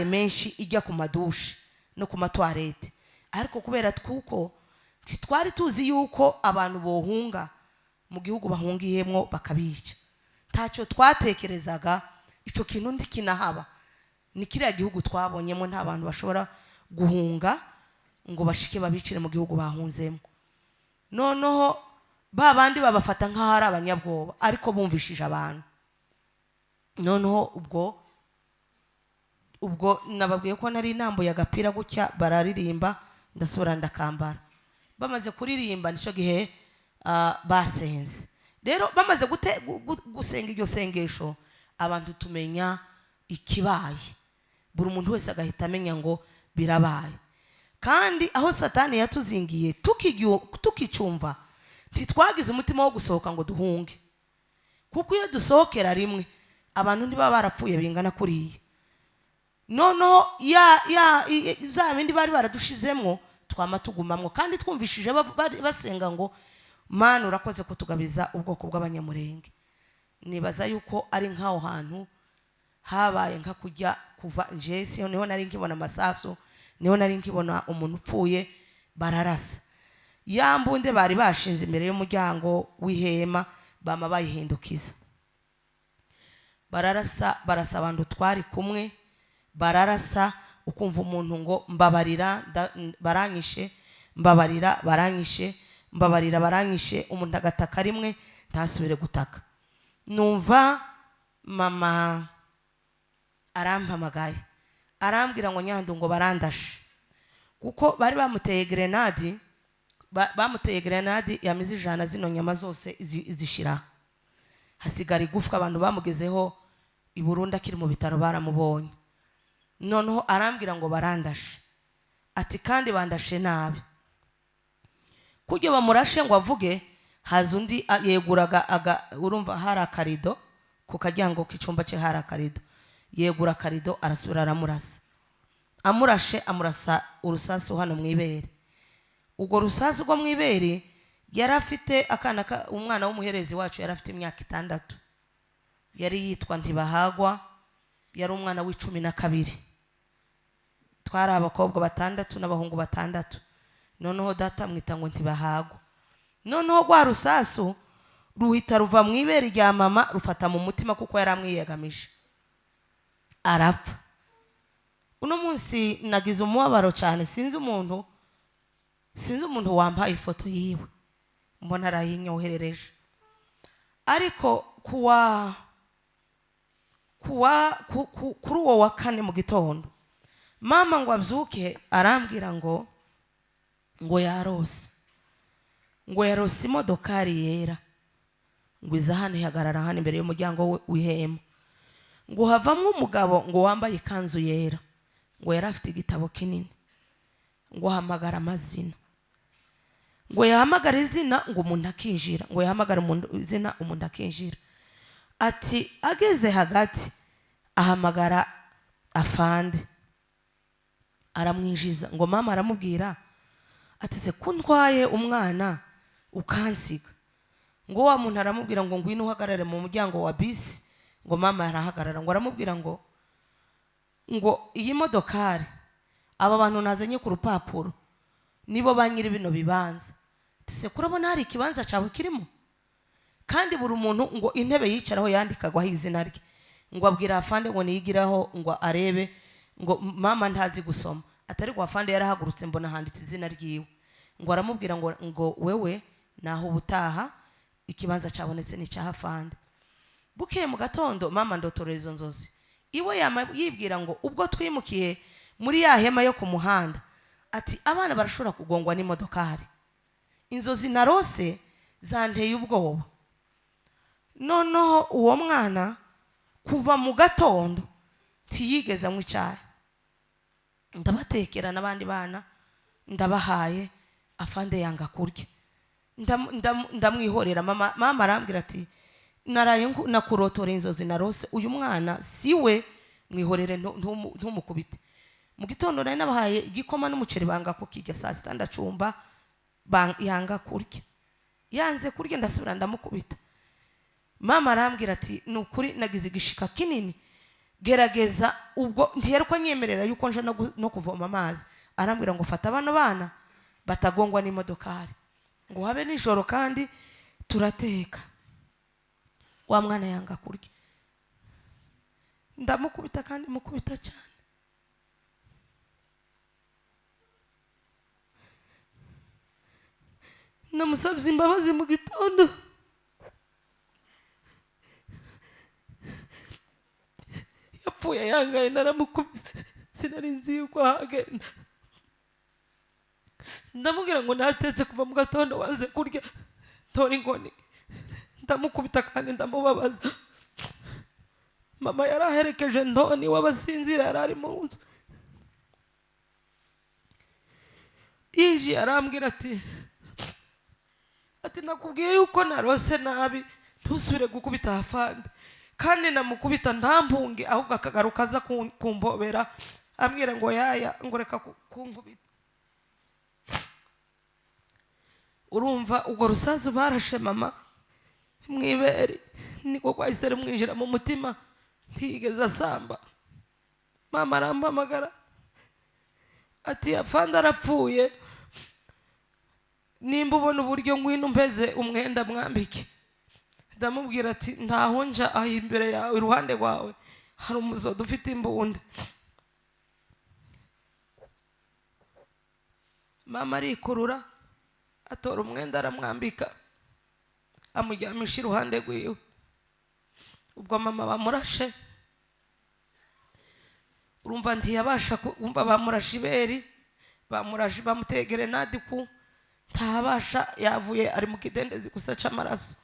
menshi ijya ku madushi no ku matwarete, ariko kubera twuko twari tuzi yuko abantu bohunga mu gihugu bahungiyemo bakabica, ntacyo twatekerezaga ico kintu ndikinahaba. Ni kiriya gihugu twabonyemo nta bantu bashobora guhunga ngo bashike babicire mu gihugu bahunzemo. Noneho babandi babafata nk'ahari abanyabwoba, ariko bumvishije abantu. Noneho ubwo nababwiye ko nari inambo y'agapira gutya, bararirimba ndasubira ndakambara. Bamaze kuririmba nico gihe basenze. Rero bamaze gusenga iryo sengesho, abantu tumenya ikibaye, buri umuntu wese agahita amenya ngo birabaye. Kandi aho Satani yatuzingiye tukicumva ntitwagize umutima wo gusohoka ngo duhunge, kuko iyo dusohokera rimwe abantu ntibaba barapfuye bingana kuriya. Noneho za bindi bari baradushizemo twama tugumamwo, kandi twumvishije basenga ngo Mana urakoze kutugabiza ubwoko bw'abanyamurenge. Nibaza yuko ari nkaho hantu habaye nka kujya kuva Jesi, niho nari nkibona amasaso, niho nari nkibona umuntu upfuye bararasa. Yambunde bari bashinze imbere y'umuryango w'ihema, bama bayihindukiza. Barasa abantu twari kumwe, bararasa ukumva umuntu ngo mbabarira baranyishe, mbabarira baranyishe, mbabarira baranyishe. Umuntu agataka rimwe ntasubire gutaka. Numva mama arampamagaye arambwira ngo Nyandu ngo barandashe, kuko bari bamuteye grenade yamize 100 zino nyama zose izishira, hasigara igufwa. Abantu bamugezeho i Burundi akiri mu bitaro baramubonye. Noneho arambwira ngo barandashe, ati kandi bandashe nabi. Kujya bamurashe ngo avuge, haza undi yeguraga urumva hari akarido ku kajyango k'icumba cye, hari akarido, yegura karido arasubira aramurasa. Amurashe amurasa urusasu hano mwibere. Ubwo rusasu rwo mwibere yarafite umwana w'umuherezi wacu yarafite imyaka 6, yari yitwa Ntibahagwa, yari umwana w'12. Twari abakobwa 6 n'abahungu 6. Noneho data mwita ngo Ntibahagwa. Noneho rwa rusasu ruhita ruva mwibere rya mama rufata mu mutima, kuko yaramwiyegamije arapfa. Uno munsi nagize umubabaro cyane, sinzi umuntu wambaye ifoto yiwe, mbona arayinyoherereje. Ariko kuri uwo wa 4 mu gitondo, mama ngo abyuke arambwira ngo yarose imodokari yera, ngo iza hano ihagarara hano imbere y'umuryango w'ihema, ngo havamo umugabo ngo wambaye ikanzu yera, ngo yari afite igitabo kinini, ngo hamagara amazina, ngo yahamagara izina ngo umuntu akinjira, ngo yahamagara izina umuntu akinjira. Ati ageze hagati ahamagara afande aramwinjiza. Ngo mama aramubwira ati se kuntwaye umwana ukansiga? Ngo wa muntu aramubwira ngo ngwino uhagarare mu muryango wa bisi. Ngo mama arahagarara, ngo aramubwira ngo iyi modokari aba bantu nazanye ku rupapuro nibo banyiri bino bibanza. Ati se kurabona hari ikibanza cyawe kirimo? Kandi buri muntu ngo intebe yicaraho yandikagwaho izina rye. Ngo abwira afande ngo niyigiraho ngo arebe, ngo mama ntazi gusoma. Atari kwa afande yarahagurutse mbona handitse izina ryiwe. Ngo aramubwira ngo wewe naho ubutaha ikibanza cyabonetse ni cya afande. Bukeye mu gatondo mama ndotoreza izo nzozi. Iwe yibwira ngo ubwo twimukiye muri ya hema yo ku muhanda, ati abana barashobora kugongwa n'imodokari. Inzozi narose zanteye ubwoba. Noneho uwo mwana kuva mu gatondo ntiyigeze anywa icyayi. Ndabatekera n'abandi bana ndabahaye, afande yanga kurya. Ndamwihorera. Mama arambwira ati naraye nakurotore inzozi narose, uyu mwana siwe, mwihorere ntumukubite. Mu gitondo nari nabahaye igikoma n'umuceri banga ko kijya saa 6 ndacumba, yanga kurya. Yanze kurya ndasubira ndamukubita. Mama arambwira ati nukuri nagize igishika kinini, gerageza. Ubwo ntiheruka nyemerera yuko nje no kuvoma amazi, arambwira ngo fata abana bana batagongwa n'imodokari, ngo habe nijoro kandi turateka. Wa mwana yanga kurya, ndamukubita kandi mukubita cyane. Namusabye imbabazi mu gitondo, yapfuye yangaye, naramukubise sinari nzi yuko ahagenda. Ndamubwira ngo natetse kuva mu gatondo wanze kurya, tora inkoni. Ndamukubita kandi ndamubabaza. Mama yaraherekeje Ntoni w'abasinzira, yarari mu nzu. Yiji arambwira ati nakubwiye yuko narose nabi, ntusubire gukubita afande. Kandi namukubita ntampunge, ahubwo akagaruka aza kumbobera ambwira ngo yaya ngo reka kunkubita. Urumva ubwo rusazu barashe mama mwibere, niko kwahise rumwinjira mu mutima, ntigeze asamba. Mama arampamagara ati afande arapfuye, nimba ubona uburyo ngwino mpeze umwenda mwambike. Ndamubwira ati ntaho nja, aho imbere yawe iruhande rwawe hari umuzodo ufite imbunda. Mama arikurura atora umwenda aramwambika, amuryamisha iruhande rwiwe. Ubwo mama bamurashe, urumva ntiyabasha kumva, bamurashe iberi, bamurashe bamutegere nadiku, ntabasha, yavuye ari mu kidendezi gusa c'amaraso.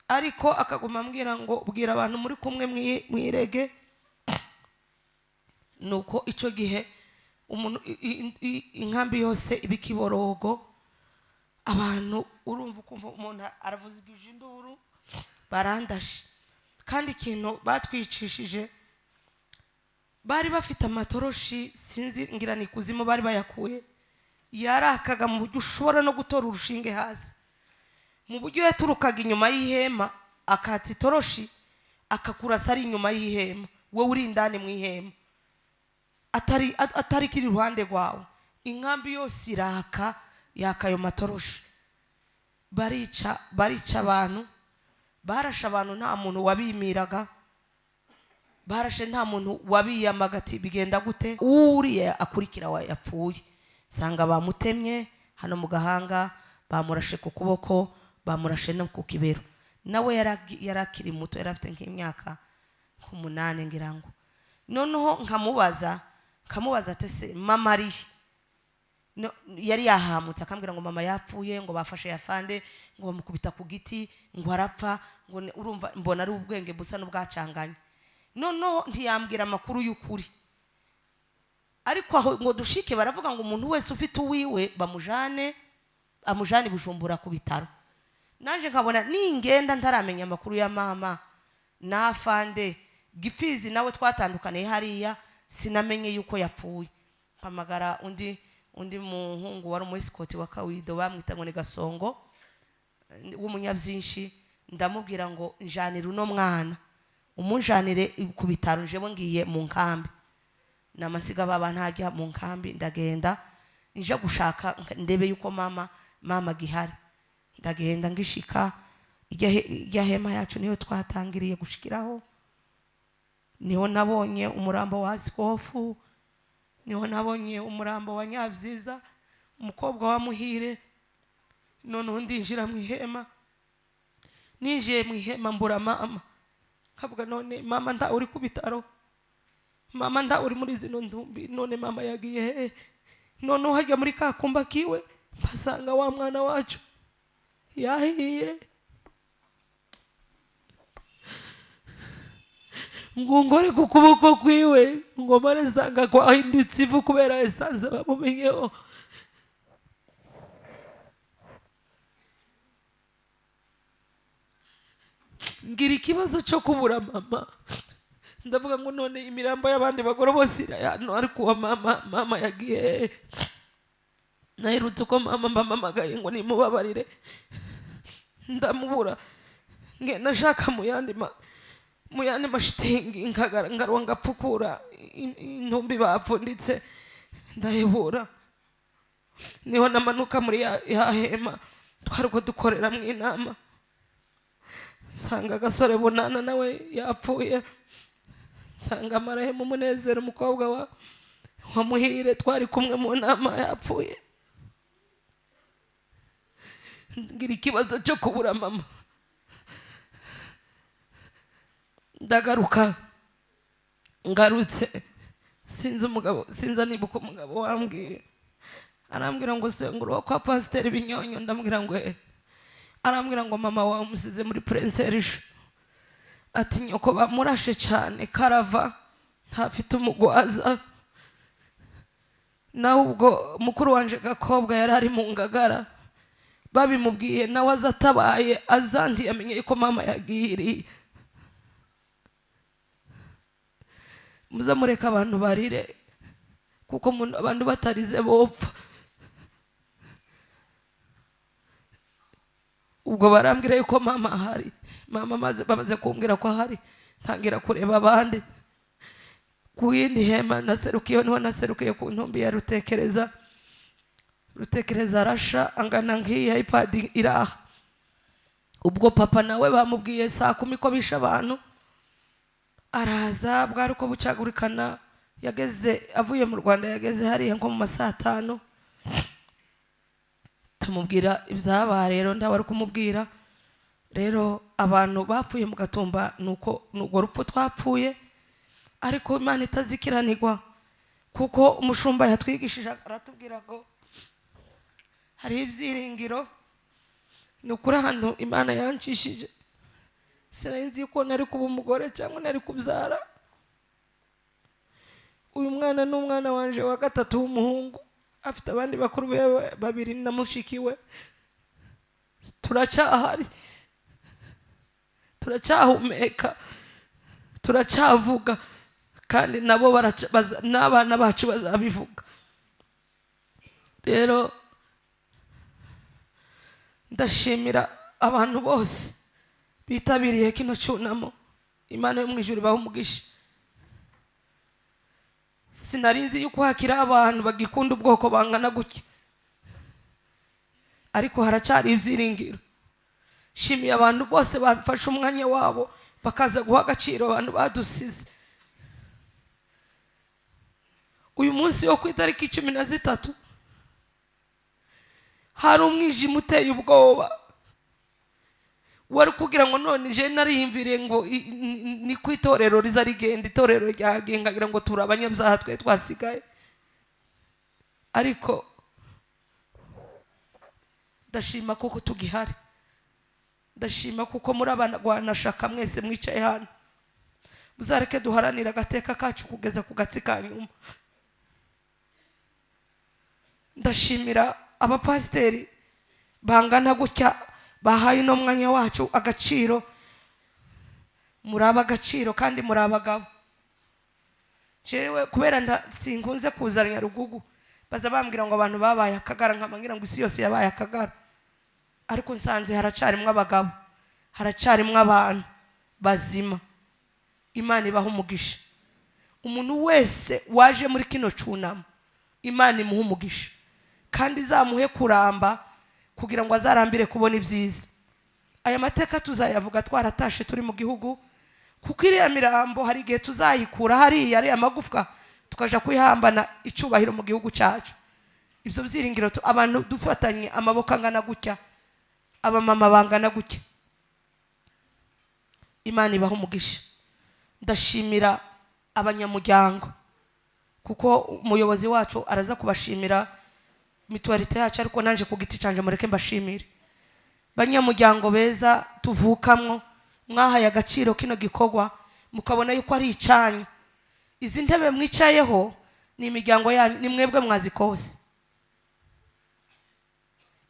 Ariko akaguma ambwira ngo bwira abantu muri kumwe mwirege. Nuko ico gihe umuntu inkambi yose ibikiborogo, abantu urumva ukumva umuntu aravuza induru, barandashe. Kandi ikintu batwicishije, bari bafite amatoroshi, sinzi ngira ni kuzimu bari bayakuye, yarakaga mu buryo ushobora no gutora urushinge hasi. Mu buryo yaturukaga inyuma y'ihema, akatsa itoroshi akakurasa ari inyuma y'ihema, wowe uri indani mu ihema, atari kiri iruhande rwawe. Inkambi yose iraka, yaka ayo matoroshi. Barica abantu, barashe abantu, nta muntu wabimiraga, barashe nta muntu wabiyamaga ati bigenda gute. Uriye akurikira wa yapfuye, sanga bamutemye hano mu gahanga, bamurashe ku kuboko, bamurashe no ku kibero. Nawe yarakiri muto, yarafite nk'imyaka 8 ngira ngo. Noneho nkamubaza ati se mama ari yari yahamutse, akambwira ngo mama yapfuye, ngo bafashe yafande, ngo bamukubita ku giti, ngo arapfa, ngo urumva mbona ari ubwenge busa n'ubwacanganye. Noneho ntiyambwira amakuru y'ukuri. Ariko aho ngo dushike baravuga ngo umuntu wese ufite uwiwe amujane Bujumbura ku bitaro. Nanje nkabona ningenda ntaramenya amakuru ya mama nafande Gifizi, nawe twatandukaniye hariya, sinamenye yuko yapfuye. Mpamagara undi muhungu wari umuisikoti wa Kawido, bamwita ngo ni Gasongo w'umunyabyinshi. Ndamubwira ngo njanire uno mwana, umunjanire ku bitaro, njewe ngiye mu nkambi. Namasiga baba ntajya mu nkambi, ndagenda nje gushaka ndebe yuko mama gihari. Ndagenda ngishika, ijya hema yacu niyo twatangiriye gushikiraho. Niho nabonye umurambo wa Askofu, niho nabonye umurambo wa Nyabyiza, umukobwa wa Muhire. None ndinjira mu ihema, ninjiye mu ihema mbura mama. Kavuga none mama nta uri ku bitaro, mama nta uri muri zino ndumbi, none mama yagiye he? None hajya muri kakumba kiwe, mpasanga wa mwana wacu yahiye. Ngongore ku kuboko kwiwe, ngo maresanga kwa hindutse ivu kubera esanse bamumenyeho. Ngira ikibazo cyo kubura mama. Ndavuga ngo none imirambo y'abandi bagore bose hano, ariko wa mama yagiye. Nahirutse ko mama mbamagaye ngo nimubabarire, ndamubura. Ngenda shaka mu yandi muyane mashitingi ngaruwa ngapfukura intumbi bapfunditse ndahebura. Niho namanuka muri ya hema twariko dukorera mu inama, nsanga agasore Bunana nawe yapfuye, nsanga Marahemu Munezero umukobwa wa Muhire twari kumwe mu nama yapfuye. Ngira ikibazo cyo kubura mama, ndagaruka ngarutse sinzi umugabo, sinza nibuka umugabo wambwiye, arambwira ngo senguro kwa Pasiteri Binyonyo, ndambwira ngo arambwira ngo mama wawe umusize muri Prince Elisha, ati nyoko bamurashe cyane karava ntafite umugwaza. Nawe ubwo mukuru wanje Gakobwa yari ari mu Ngagara, babimubwiye nawe azatabaye azandi yamenye ko mama yagiriye. Muza mureka abantu barire kuko abantu batarize bopfa. Ubwo barambwira yuko mama ahari, mama bamaze kumbwira ko ahari, ntangira kureba abandi ku yindi hema. Naserukiye niho naserukiye ku ntumbi ya Rutekereza Rasha angana nk'iyi iPad iraha. Ubwo papa nawe bamubwiye saa 10 ko bisha abantu, araza bwari ko bucagurikana, yageze avuye mu Rwanda, yageze hariya nko mu masaa 5. Tumubwira ibyabaye, rero ndabari kumubwira rero abantu bapfuye mu Gatumba nuko n'ubwo rupfu twapfuye, ariko Imana itazikiranirwa kuko umushumba yatwigishije aratubwira ngo hari ibyiringiro. Nukuri ahantu Imana yancishije sinzi ko nari kuba umugore cyangwa nari kubyara. Uyu mwana ni umwana wanje wa gatatu w'umuhungu, afite abandi bakuru bewe babiri na mushikiwe. Turacyahari, turacyahumeka, turacyavuga, kandi nabo n'abana bacu bazabivuga. Rero ndashimira abantu bose bitabiriye kino cyunamo. Imana yo mu ijuru ibahe umugisha. Sinarinzi yuko hakira abantu bagikunda ubwoko bangana gutya, ariko haracyari ibyiringiro. Shimiye abantu bose bafashe umwanya wabo bakaza guha agaciro abantu badusize. Uyu munsi wo ku itariki 13 hari umwijima uteye ubwoba, wari kugira ngo none je nariyimvire ngo ni ku itorero riza rigenda, itorero ryagenga kugira ngo turi abanyabyaha twe twasigaye. Ariko ndashima kuko tugihari, ndashima kuko muri abanagwanashaka mwese mwicaye hano, muzareke duharanira agateka kacu kugeza ku gatsi ka nyuma. Ndashimira abapasiteri bangana gutya bahaye no mwanya wacu agaciro. Muri abagaciro kandi muri abagabo. Jewe kubera sinkunze kuzanya Rugugu, baza bambwira ngo abantu babaye akagara, nkamangira ngo isi yose yabaye akagara. Ariko nsanze haracarimwe abagabo, haracarimwe abantu bazima. Imana ibaha umugisha. Umuntu wese waje muri kino cyunamo, Imana imuha umugisha kandi izamuhe kuramba kugira ngo azarambire kubona ibyiza. Aya mateka tuzayavuga twaratashe turi mu gihugu, kuko iriya mirambo hari igihe tuzayikura hariya ari amagufwa tukaja kwihambana icubahiro mu gihugu cyacu. Ibyo byiringiro abantu dufatanye amaboko angana gutya, abamama bangana gutya. Imana ibaha umugisha. Ndashimira abanyamuryango kuko umuyobozi wacu araza kubashimira mituwarite yacu, ariko nanje ku giti canje mureke mbashimire. Banyamuryango beza tuvukamwo, mwahaye agaciro kino gikorwa, mukabona yuko ari icyanyu. Izi ntebe mwicayeho ni imiryango yanyu, ni mwebwe mwazikose.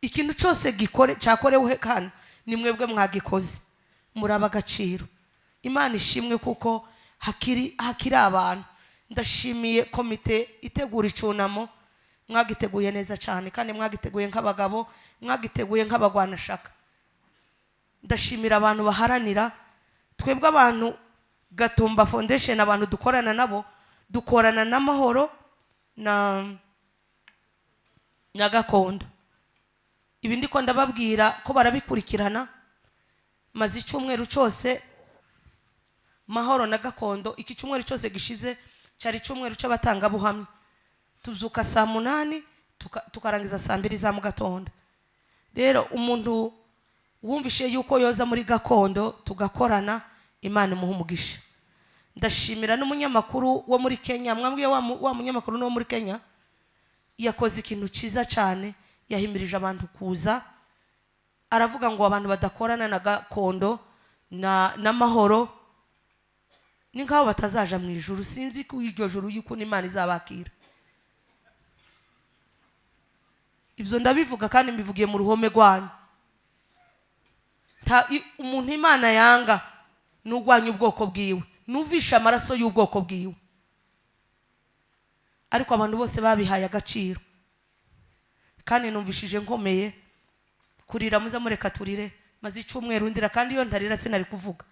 Ikintu cyose cyakorewe hano ni mwebwe mwagikoze, muri abagaciro. Imana ishimwe kuko hakiri abantu. Ndashimiye komite itegura icunamo, mwagiteguye neza cyane kandi mwagiteguye nk'abagabo, mwagiteguye nk'abagwanashaka. Ndashimira abantu baharanira. Twebwe abantu Gatumba Foundation abantu dukorana nabo dukorana n'amahoro na gakondo. Ibi ndiko ndababwira ko barabikurikirana maze icyumweru cyose mahoro na gakondo. Iki cyumweru cyose gishize cyari icyumweru cy'abatanga buhamya. Tuzuka saa 8 tukarangiza saa 2 za mu gatondo. Rero umuntu wumvishe yuko yoza muri gakondo tugakorana, Imana imuha umugisha. Ndashimira n'umunyamakuru wo muri Kenya. Mwambwiye wa munyamakuru no muri Kenya yakoze ikintu cyiza cyane, yahimirije abantu kuza. Aravuga ngo abantu badakorana na gakondo na mahoro ni nkaho batazaja mu ijuru. Sinzi ko iryo juru yuko Imana izabakira. Ibyo ndabivuga kandi mbivugiye mu ruhome rwanyu. Umuntu Imana yanga n'ugwanya ubwoko bwiwe, nuvisha amaraso y'ubwoko bwiwe. Ariko abantu bose babihaye agaciro, kandi numvishije nkomeye kurira. Muza mureka turire, maze icyumweru ndira, kandi iyo ntarira sinari kuvuga,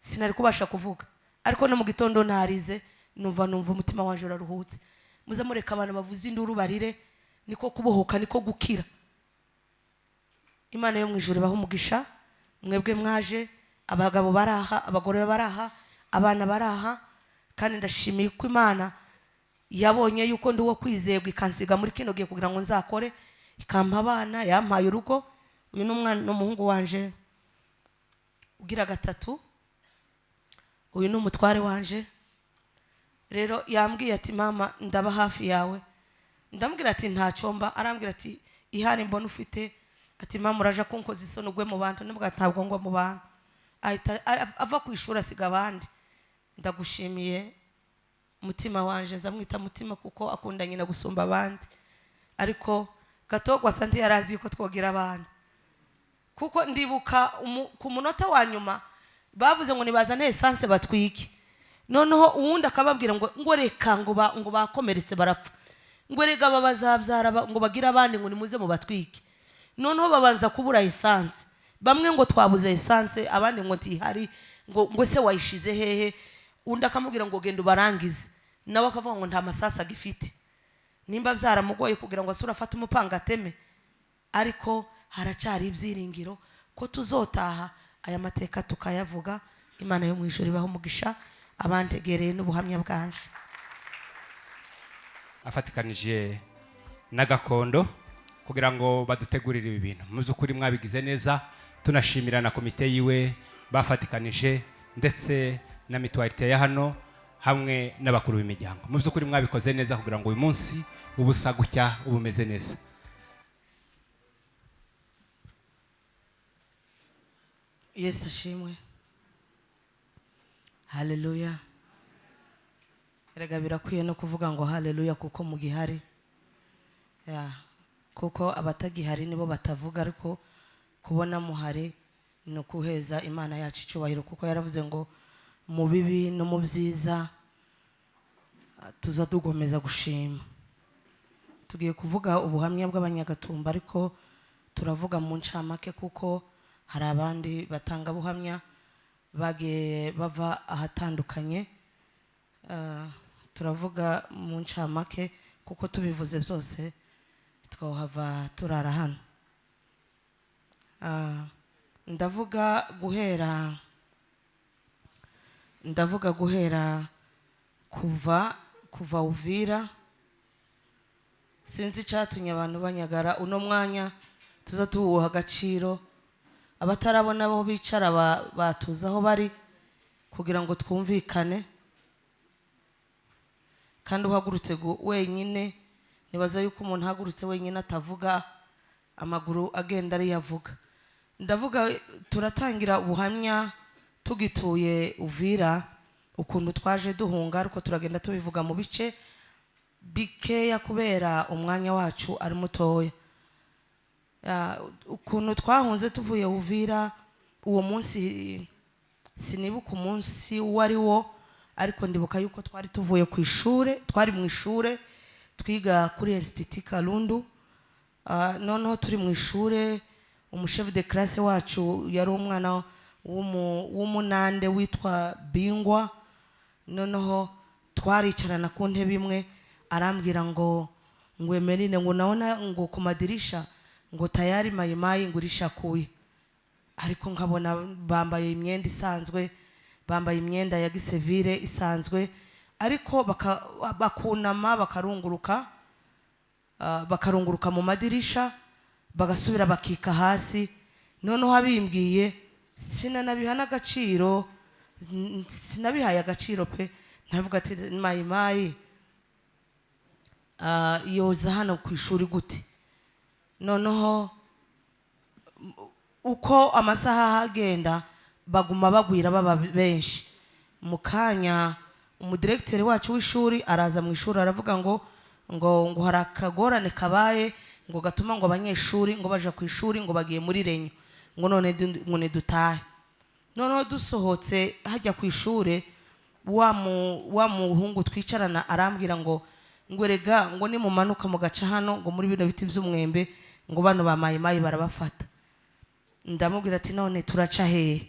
sinari kubasha kuvuga. Ariko no mu gitondo narize, numva umutima wanje uraruhutse. Muza mureka abantu bavuze induru barire, niko kubohoka, niko gukira. Imana yo mu ijuru ibaha umugisha. Mwebwe mwaje, abagabo baraha, abagore baraha, abana baraha, kandi ndashimiye ko Imana yabonye yuko ndi wo kwizerwa ikansiga muri kino gihe kugira ngo nzakore, ikampa abana, yampaye urugo. Uyu n'umwana n'umuhungu wanje ugira 3. Uyu n'umutware wanje. Rero yambwiye ati mama ndaba hafi yawe. Ndambwira ati nta cyomba. Arambwira ati ihari mbona ufite. Ati mama uraje kunkoza isoni ugwe mu bantu. Nibwo ntabwo ngwa mu bantu. Ava ku ishuri asiga abandi. Ndagushimiye mutima wanje, nzamwita mutima kuko akunda nyina gusumba abandi. Ariko Gatogwa Santi yarazi yuko twogira abana, kuko ndibuka ku munota wa nyuma bavuze ngo nibazane essence batwike. Noneho uwundi akababwira ngo reka ngo bakomeretse barapfa, ngo rega babazabyara ngo bagira abandi ngo nimuze mu batwike. Noneho babanza kubura essence. Bamwe ngo twabuze essence, abandi ngo ntihari, ngo se wayishize hehe. Undi akamubwira ngo genda barangize, nawe akavuga ngo nta masasa gifite. Nimba byaramugoye kugira ngo asura afate umupanga ateme, ariko haracyari ibyiringiro ko tuzotaha aya mateka tukayavuga. Imana yo mu ijuru ibaho umugisha. Abantegereye n'ubuhamya bwanje. Afatikanije na gakondo kugira ngo badutegurire ibi bintu. Mu by'ukuri mwabigize neza. Tunashimira na komite yiwe bafatikanije, ndetse na mituwarite ya hano hamwe n'abakuru b'imiryango. Mu by'ukuri mwabikoze neza kugira ngo uyu munsi ubusa gutya ubumeze neza. Yesu ashimwe. Haleluya. Erega birakwiye no kuvuga ngo haleluya kuko mu gihari. Kuko abatagihari nibo batavuga, ariko kubona muhari no kuheza Imana yacu icyubahiro, kuko yaravuze ngo mu bibi no mu byiza tuza tugomeza gushima. Tugiye kuvuga ubuhamya bw'abanyagatumba, ariko turavuga mu ncamake kuko hari abandi batanga buhamya bagiye bava ahatandukanye. Turavuga mu ncamake kuko tubivuze byose twahava turara hano. Ndavuga guhera kuva Uvira. Sinzi cyatumye abantu banyagara uno mwanya, tuza tuwuha agaciro. Abatarabona bo bicara batuza aho bari kugira ngo twumvikane. Kandi uhagurutse wenyine, nibaza yuko umuntu ahagurutse wenyine atavuga, amaguru agenda ari yavuga. Ndavuga turatangira ubuhamya tugituye Uvira, ukuntu twaje duhunga, ariko turagenda tubivuga mu bice bikeya kubera umwanya wacu ari mutoya. Ukuntu twahunze tuvuye Uvira, uwo munsi sinibuka umunsi wari wo, ariko ndibuka yuko twari tuvuye ku ishure, twari mu ishure twiga kuri Institut Kalundu. Noneho turi mu ishure, umushefu de classe wacu yari umwana w'umunande witwa Bingwa. Noneho twaricarana ku ntebe imwe, arambwira ngo Emeline ngo naona ngo ku madirisha ngo tayari mayimayi ngurisha kuye. Ariko nkabona bambaye imyenda isanzwe, bambaye imyenda ya gisivile isanzwe, ariko bakunama bakarunguruka mu madirisha bagasubira bakika hasi. Noneho abimbwiye sinanabiha n'agaciro, sinabihaye agaciro pe. Ntavuga ati mayimayi yoza hano ku ishuri gute. Noneho uko amasaha agenda baguma bagwira baba benshi. Mu kanya umudirekiteri wacu w'ishuri araza mu ishuri aravuga ngo hari akagorane kabaye ngo gatuma ngo abanyeshuri ngo baje ku ishuri ngo bagiye muri renyo ngo none dutahe. Noneho dusohotse hajya ku ishuri, wa muhungu twicarana arambwira ngo rega ngo nimumanuka mu gaca hano ngo muri bino biti by'umwembe ngo bano ba mayimayi barabafata. Ndamubwira ati none turaca hehe?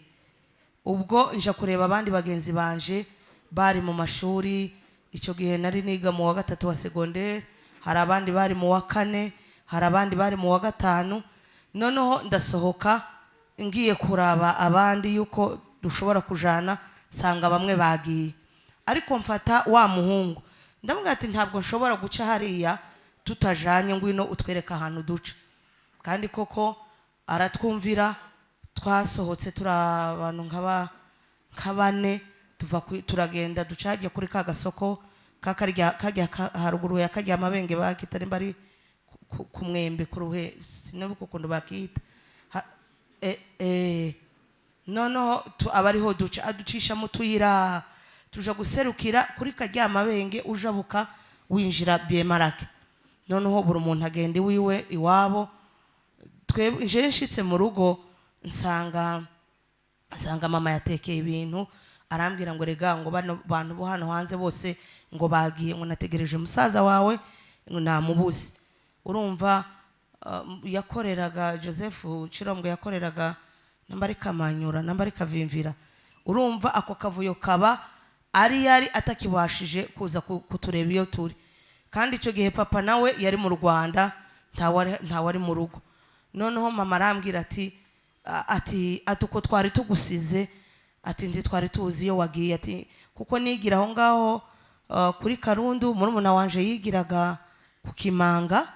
Ubwo nja kureba abandi bagenzi banje bari mu mashuri. Icyo gihe nari niga mu wa 3 wa secondaire, hari abandi bari mu wa 4, hari abandi bari mu wa 5. Noneho ndasohoka ngiye kuraba abandi yuko dushobora kujana, sanga bamwe bagiye. Ariko mfata wa muhungu ndamubwira ati ntabwo nshobora guca hariya tutajanye, ngwino utwereka ahantu duca. Kandi koko aratwumvira. Twasohotse turabantu nk'abane turagenda ducaje kuri ka gasoko kajya haruguru ya kajya amabenge bakitari mbari ku mwembe ku ruhe, sinabuko kundo bakita noneho abariho duca aducisha mu tuyira tuja guserukira kuri kajya amabenge ujabuka winjira biemarake. Noneho buri umuntu agenda iwiwe iwabo. Twebwe nje nshitse mu rugo nsanga mama yatekeye ibintu, arambwira ngo rega ngo bano bantu bo hano hanze bose ngo bagiye, ngo nategereje musaza wawe ngo namubuze. Urumva yakoreraga Joseph Chirombwe, yakoreraga nambari Kamanyura nambari Kavimvira. Urumva ako kavuyo kaba yari atakibashije kuza kutureba iyo turi. Kandi icyo gihe papa nawe yari mu Rwanda, ntawari mu rugo. Noneho mama arambwira ati uko twari tugusize, ati ndi twari tuzi iyo wagiye, ati kuko nigira aho ngaho kuri Karundu, murumuna wanje yigiraga ku Kimanga,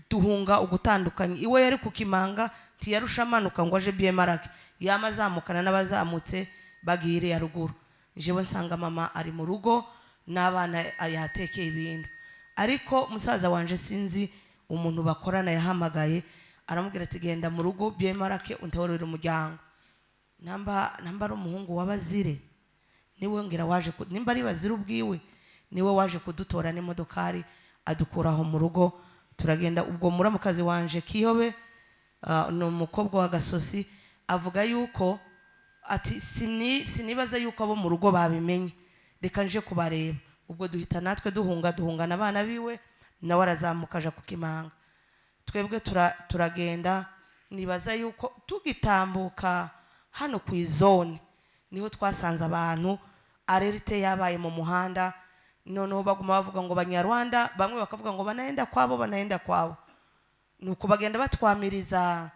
duhunga ugutandukanye. Iwe yari ku Kimanga ntiyarusha amanuka ngo aje biemarake, yamazamukana n'abazamutse bagire ya ruguru. Jewe nsanga mama ari mu rugo n'abana yatekeye ibintu. Ariko musaza wanje sinzi umuntu bakorana yahamagaye, aramubwira ati genda mu rugo biemarake untaworera umuryango. Namba ari umuhungu w'abazire, niwe ngira waje nimba ari bazira ubwiwe, niwe waje kudutora n'imodokari adukuraho mu rugo. Turagenda. Ubwo muramukazi wanje Kiyobe no mukobwa wa Gasosi avuga yuko ati sinibaza yuko abo mu rugo babimenye, reka nje kubareba. Ubwo duhita natwe duhungana abana biwe, nawe arazamuka aja ku Kimanga. Twebwe turagenda. Nibaza yuko tugitambuka hano ku izone niho twasanze abantu arerite yabaye mu muhanda. Noneho baguma bavuga ngo Banyarwanda, bamwe bakavuga ngo banaenda kwabo. Nuko bagenda batwamiriza.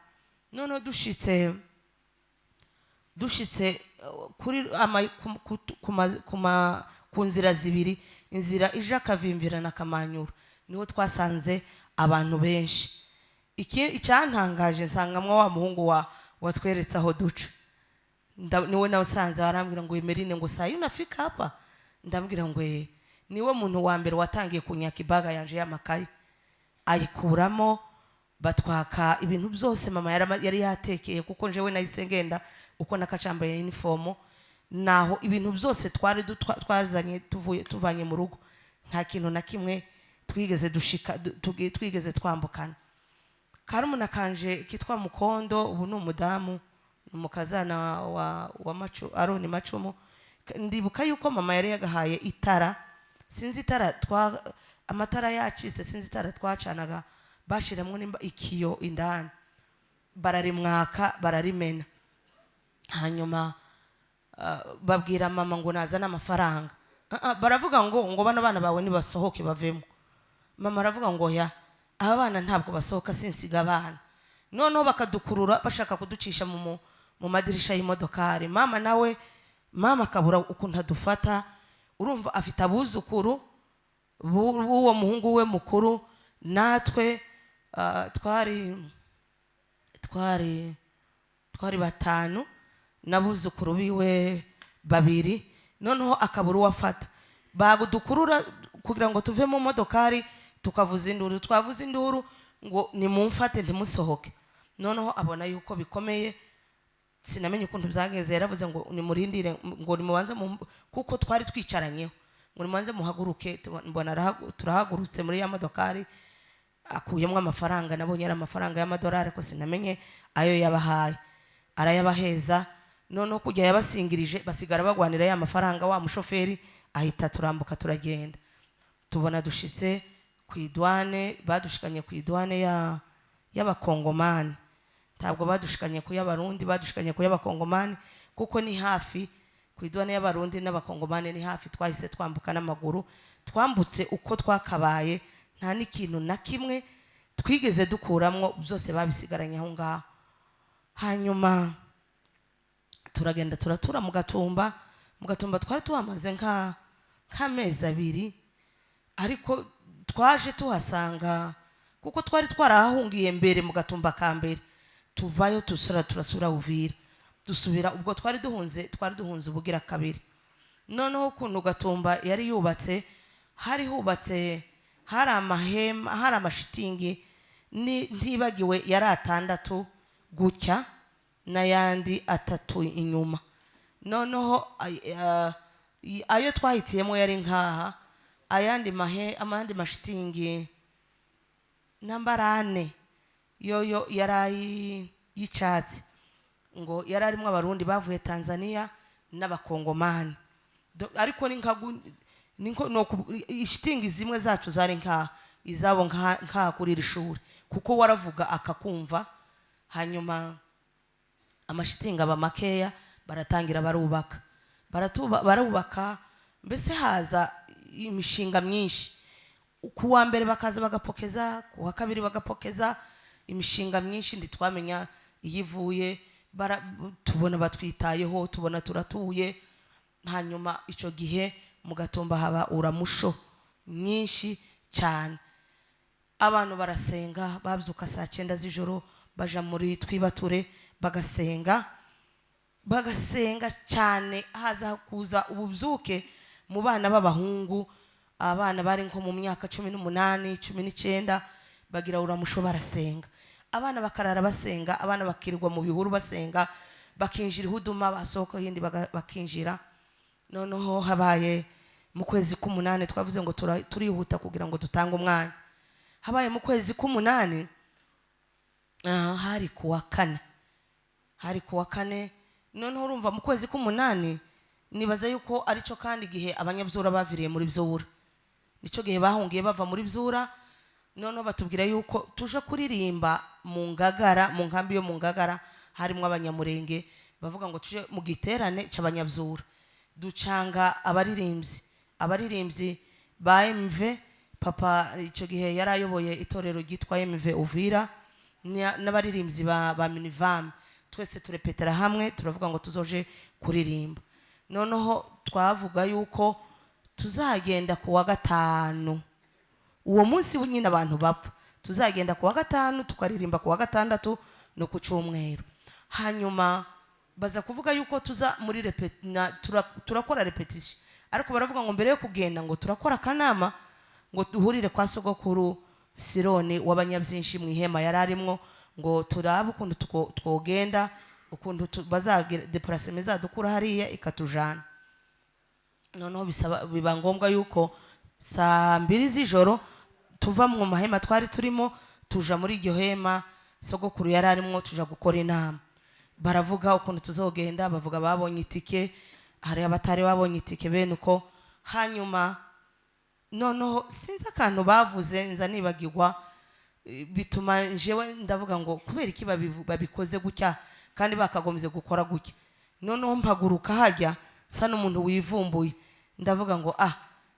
Noneho dushitse kuri ku nzira zibiri, inzira ija Kavimvira na Kamanyura, niho twasanze abantu benshi. Icyantangaje nsangamwe wa muhungu watweretse aho duca. Niwe nawe usanze arambwira ngo Emeline ngo sayi unafika hapa. Ndambwira ngo niwe muntu wa mbere watangiye kunyaka ibaga yanje y'amakaye, ayikuramo batwaka ibintu byose mama yari yatekeye, kuko njewe nahise ngenda uko nakacambaye uniform, naho ibintu byose twazanye tuvanye mu rugo, nta kintu na kimwe twigeze twambukana. Karumuna kanje kitwa Mukondo, ubu ni umudamu, umukazana wa Aroni Macumu. Ndibuka yuko mama yari yagahaye itara, sinzi itara amatara yacitse, sinzi itara twacanaga bashiramwe nimba ikiyo indani, bararimwaka bararimena. hanyuma babwira mama ngo nazane amafaranga. Baravuga ngo bano bana bawe nibasohoke bavemo. Mama aravuga ngo ya aba bana ntabwo basohoka, sinsiga abana. Noneho bakadukurura bashaka kuducisha mu madirisha y'imodokari. Mama akabura ukuntu adufata. Urumva afite abuzukuru b'uwo muhungu we mukuru, natwe twari batanu n'abuzukuru biwe babiri. Noneho akabura uwafata. Bagudukurura kugira ngo tuve mu modokari, tukavuza induru. Twavuza induru ngo nimumfate ntimusohoke. Noneho abona yuko bikomeye, sinamenye ukuntu byageze. Yaravuze ngo nimurindire, ngo nimubanze kuko twari twicaranyeho, ngo nimubanze muhaguruke. Mbona turahagurutse muri ya modokari, akuyemo amafaranga. Nabonye ari amafaranga y'amadolari, ariko sinamenye ayo yabahaye. Arayabaheza. Noneho kujya yabasingirije, basigara bagwanira ya mafaranga. Wa mushoferi ahita turambuka turagenda. Tubona dushitse ku idwane. Badushikanye ku idwane y'abakongomani, ntabwo badushikanye ku y'abarundi, badushikanye ku y'abakongomani kuko ni hafi. Ku idwane y'abarundi n'abakongomani ni hafi. Twahise twambuka n'amaguru. Twambutse uko twakabaye, nta n'ikintu na kimwe twigeze dukuramwo, byose babisigaranye aho ngaho. Hanyuma turagenda turatura mu Gatumba. Mu Gatumba twari tuhamaze nk'amezi 2, ariko twaje tuhasanga kuko twari twarahungiye mbere mu Gatumba ka mbere. Tuvayo turasura Uvira, dusubira ubwo twari duhunze ubugira kabiri. Noneho ukuntu Gatumba yari yubatse, hari hubatse, hari amahema, hari amashitingi ntibagiwe yari 6 gutya n'ayandi 3 inyuma. Noneho ayo twahitiyemo yari nkaha, amandi mashitingi namba 4 yoyo yari y'icyatsi, ngo yari arimo abarundi bavuye Tanzania n'abakongomani. Ariko ishitingi zimwe zacu zari nkaha, izabo nkaha kuri iri shuri, kuko waravuga akakumva. Hanyuma amashitingi aba makeya, baratangira barubaka. Mbese haza imishinga myinshi. Ku wa mbere bakaza bagapokeza, ku wa kabiri bagapokeza. Imishinga myinshi ntitwamenya iyivuye. Tubona batwitayeho, tubona turatuye. Hanyuma icyo gihe mu Gatumba haba uramusho mwinshi cyane. Abantu barasenga, babyuka saa 9 z'ijoro baja muri Twibature bagasenga cyane. Haza kuza ububyuke mu bana b'abahungu. Abana bari nko mu myaka 18, 19 bagira uramusho barasenga. Abana bakarara basenga, abana bakirirwa mu bihuru basenga, bakinjira ihuduma, basohoka yindi bakinjira. Noneho habaye mu kwezi k'8, twavuze ngo turihuta kugira ngo dutange umwanya. Habaye mu kwezi k'8, hari kuwa 4. Noneho urumva mu kwezi k'8 nibaza yuko arico kandi gihe abanyabyura baviriye muri byura. Nico gihe bahungiye bava muri byura. Noneho batubwira yuko tuje kuririmba mu Ngagara, mu nkambi yo mu Ngagara harimo abanyamurenge. Bavuga ngo tuje mu giterane cy'abanyabyura. Ducanga abaririmbyi ba MV. Papa icyo gihe yarayoboye itorero ryitwa MV Uvira, n'abaririmbyi ba Minivam. Twese turepetera hamwe, turavuga ngo tuzoje kuririmba. Noneho twavuga yuko tuzagenda ku wa 5. Uwo munsi nyine abantu bapfa. Tuzagenda ku wa 5 tukaririmba ku wa 6 no ku cyumweru. Hanyuma baza kuvuga yuko tuza muri turakora repetition. Ariko baravuga ngo mbere yo kugenda ngo turakora kanama, ngo duhurire kwa sogokuru Sironi w'abanyabyinshi mu ihema yararimwo, ngo turabe ukuntu twogenda, ukuntu bazagira déplacement zadukura hariya ikatujana. Noneho biba ngombwa yuko saa 2 z'ijoro tuva mu mahema twari turimo tuja muri iryo hema sogokuru yararimwo, tuja gukora inama. Baravuga ukuntu tuzogenda, bavuga babonye itike, hari abatari babonye itike bene uko. Hanyuma noneho sinzi akantu bavuze nza nibagirwa, bituma njewe ndavuga ngo kubera iki babikoze gutya kandi bakagombye gukora gutya. noneho mpaguruka hajya nsa n'umuntu wivumbuye, ndavuga ngo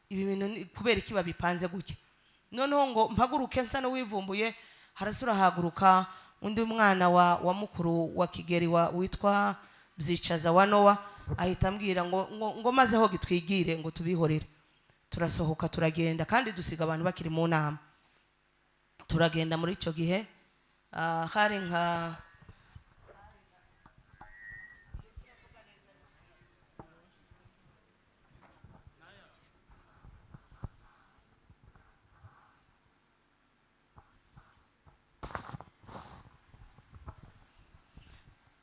ibi bintu kubera iki babipanze gutya. Noneho ngo mpaguruke nsa n'uwivumbuye, harasura haguruka undi mwana wa mukuru wa Kigeri witwa Byicaza wa Nowa, ahita ambwira ngo mazeho gitwigire ngo tubihorere. Turasohoka turagenda, kandi dusiga abantu bakiri mu nama. Turagenda muri icyo gihe hari nka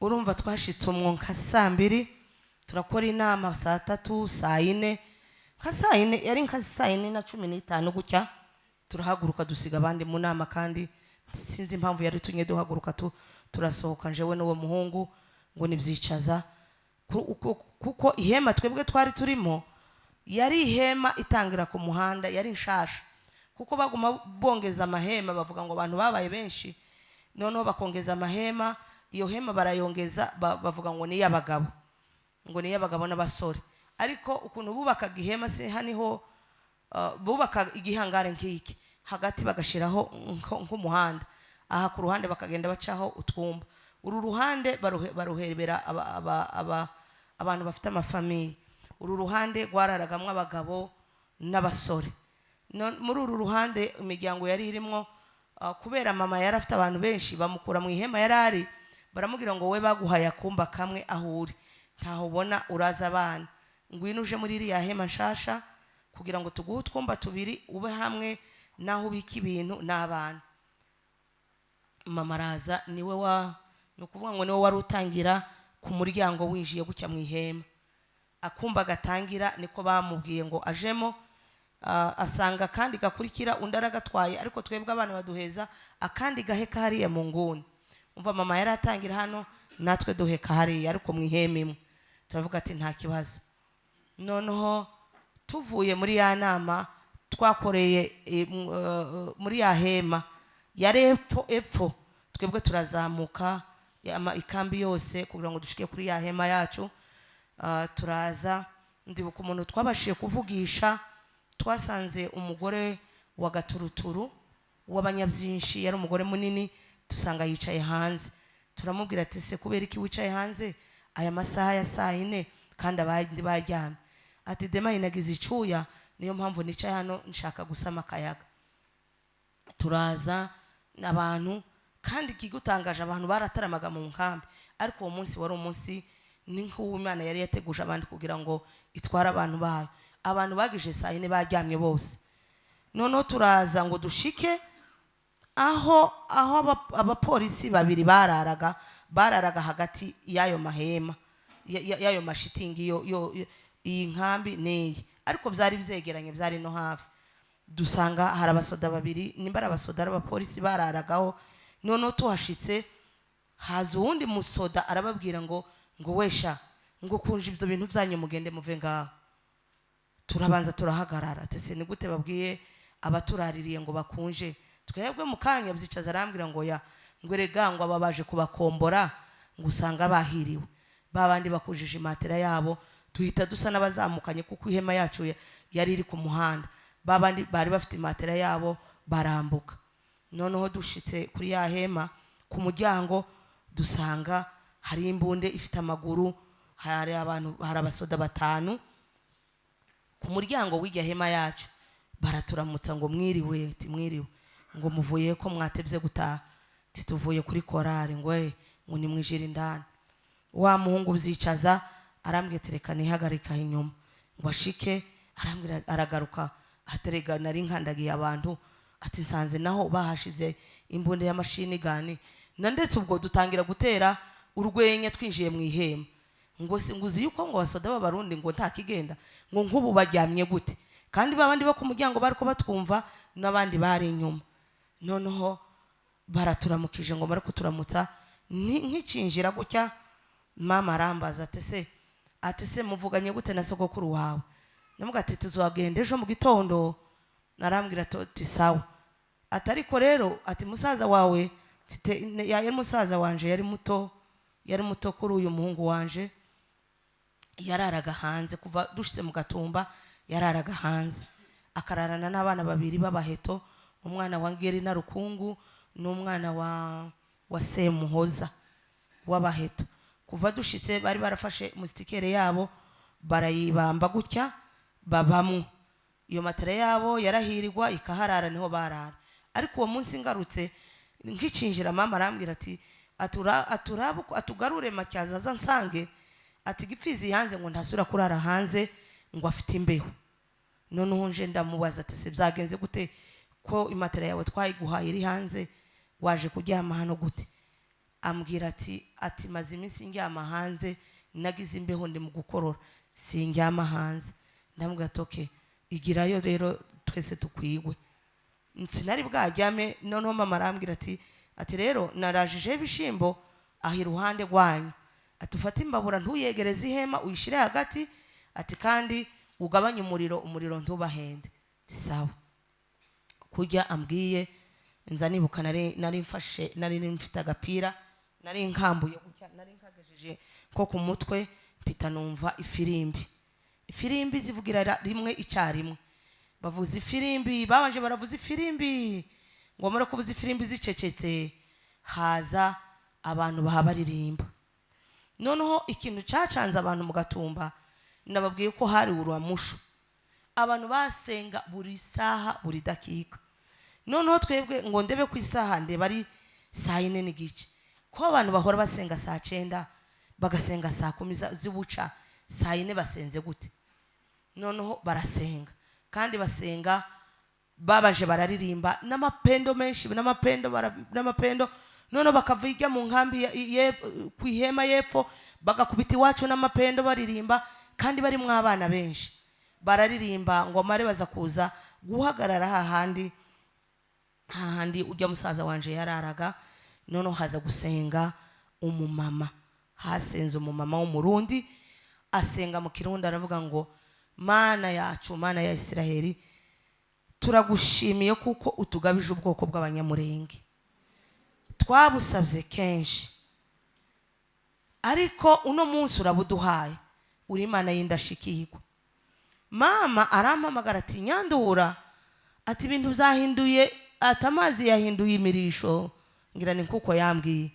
urumva twashitse nka saa 2 turakora inama saa 3 saa 4, nka saa 4 yari nka saa 4:15 gutya turahaguruka dusiga abandi mu nama, kandi sinzi impamvu yari tunye duhaguruka turasohoka njewe n'uwo muhungu ngo nibyicaza, kuko ihema twebwe twari turimo yari ihema itangira ku muhanda, yari nshasha, kuko baguma bongeza amahema bavuga ngo abantu babaye benshi, noneho bakongeza amahema. Iyo hema barayongeza bavuga ngo ni y'abagabo, ngo ni y'abagabo n'abasore. Ariko ukuntu bubakaga ihema se haniho bubaka igihangare nk'iki hagati bagashiraho nk'umuhanda, aha ku ruhande bakagenda bacaho utwumba. Uru ruhande baruhebera abantu bafite amafamiye, uru ruhande rwararagamwe abagabo n'abasore. Muri uru ruhande imiryango yari irimo, kubera mama yari afite abantu benshi, bamukura mu ihema yari ari, baramubwira ngo we baguhaye akumba kamwe aho uri, ntaho ubona uraza abana, ngwino uje muri iriya hema nshasha kugira ngo tuguhe utwumba 2 ube hamwe naho ubika ibintu n'abana. Mama araza, nukuvuga ngo niwe wari utangira ku muryango winjiye gutya mu ihema. Akumba gatangira niko bamubwiye ngo ajemo, asanga kandi gakurikira undi aragatwaye, ariko twebwe abana baduheza akandi gaheka hariya mu nguni. Umva mama yari atangira hano, natwe duheka hariya ariko mu ihema imwe. Turavuga ati nta kibazo. Noneho tuvuye muri ya nama twakoreye muri ya hema yari epfo, twebwe turazamuka ikambi yose kugira ngo dushike kuri ya hema yacu. Turaza, ndibuka umuntu twabashije kuvugisha, twasanze umugore wa Gaturuturu w'abanyabyinshi, yari umugore munini, dusanga yicaye hanze. Turamubwira ati se kubera iki wicaye hanze aya masaha ya saa 4 kandi abandi bajyana? Ati dema inagize icuya, niyo mpamvu nicaye hano nshaka gusama akayaga. Turaza n'abantu, kandi kigutangaje abantu barataramaga mu nkambi, ariko uwo munsi wari umunsi ni nk'Imana yari yateguje abandi kugira ngo itware abantu bayo. Abantu bagije saa 4 bajyamye bose. Noneho turaza ngo dushike aho abapolisi 2 bararaga hagati y'ayo mahema y'ayo mashitingi iyi nkambi neyi, ariko byari byegeranye, byari no hafi. Dusanga hari abasoda 2, nimba ari abasoda ari abapolisi bararagaho. Noneho tuhashitse haza uwundi musoda arababwira ngo wesha ngo kunje ibyo bintu byanyu mugende muve ngaho. Turabanza turahagarara, tese ni gute babwiye abaturaririye ngo bakunje? Twebwe mukanya Byicaza arambwira ngo ngo erega ngo ababaje kubakombora ngo usanga bahiriwe, babandi bakujije imatera yabo, tuhita dusa n'abazamukanye kuko ihema yacu yari iri ku muhanda. Babandi bari bafite imatera yabo barambuka. Noneho dushitse kuri ya hema ku muryango dusanga hari imbunde ifite amaguru, hari abasoda 5 ku muryango w'ijya hema yacu. Baraturamutsa ngo mwiriwe, mwiriwe, ngo muvuye ko mwatebye gutaha? Tuvuye kuri korari. ngo ni mwijira indani. Wa muhungu Byicaza arambwira tereka nihagarika inyuma ngo ashike, arambwira aragaruka, aterega nari nkandagiye abantu, ati nsanze naho bahashize imbunde y'amashini gani, ndetse ubwo dutangira gutera urwenya twinjiye mu ihema. ngo nguzi yuko ngo basoda b'abarundi ngo nta kigenda, ngo nkubu bajyamye gute? Kandi babandi bo ku muryango bariko batwumva, n'abandi bari inyuma. Noneho baraturamukije ngo bari kuturamutsa, nkicinjira gutya mama arambaza ati se muvuganye gute na sogokuru wawe? Namuga ati tuzagenda ejo mu gitondo. Narambwira ati sawa. Atariko rero ati musaza wawe yari musaza wanje, yari muto kuri uyu muhungu wanje, yararaga hanze kuva dushitse mu Gatumba, yararaga hanze akararana n'abana babiri b'abaheto, umwana wa Ngeri na Rukungu n'umwana wa Semuhoza w'abaheto. Kuva dushitse bari barafashe mustikere yabo barayibamba gutya babamwe, iyo matera yabo yarahirirwa ikaharara, niho barara. Ariko uwo munsi ngarutse nkicinjira, mama arambwira ati atugarure Matyazo aza nsange, ati Gipfizi yanze ngo ntasura kurara hanze ngo afite imbeho. Noneho nje ndamubaza ati se byagenze gute ko imatera yawe twayiguhaye iri hanze, waje kuryama hano gute? Ambwira ati maze iminsi njyama hanze, nagize imbeho ndi mu gukorora, sinjyama hanze. Ndamubwira ati okay, igirayo rero twese tukwigwe. Sinari bwajyame. Noneho mama arambwira ati rero narajije ibishimbo aho iruhande rwanyu, ati ufate imbabura ntuyegereze ihema uyishire hagati, ati kandi ugabanye umuriro ntubahende. Sawa. Kujya ambwiye nza nibuka nari mfite agapira, nari nkambuye gutya, nari nkagejeje ko ku mutwe, mpita numva ifirimbi zivugira rimwe icyarimwe. Bavuza ifirimbi, babanje baravuza ifirimbi, ngo muri kuvuza ifirimbi zicecetse haza abantu bahabaririmba. Noneho ikintu cyacanze abantu mu Gatumba, nababwiye ko hari uruamusho, abantu basenga buri saha buri dakika. Noneho twebwe ngo ndebe ku isaha ndeba ari 4:15, ko abantu bahora basenga saa 9 bagasenga saa 10 zibuca, saa 4 basenze gute? Noneho barasenga, kandi basenga babanje bararirimba n'amapendo menshi, n'amapendo. Noneho bakavuga mu nkambi ku ihema yepfo, bagakubita iwacu n'amapendo baririmba, kandi bari mu abana benshi bararirimba ngo mare baza kuza guhagarara hahandi ujya musaza wanje yararaga. Noneho haza gusenga umumama, hasenze umumama w'umurundi, asenga mu Kirundi aravuga ngo Mana yacu, Mana ya Isiraheli, turagushimiye kuko utugabije ubwoko bw'abanyamurenge, twabusabye kenshi ariko uno munsi urabuduhaye, uri Imana y'indashikirwa. Mama arampamagara ati Nyandura, ati ibintu byahinduye, ati amazi yahinduye imirisho. Ngira ni kuko yambwiye,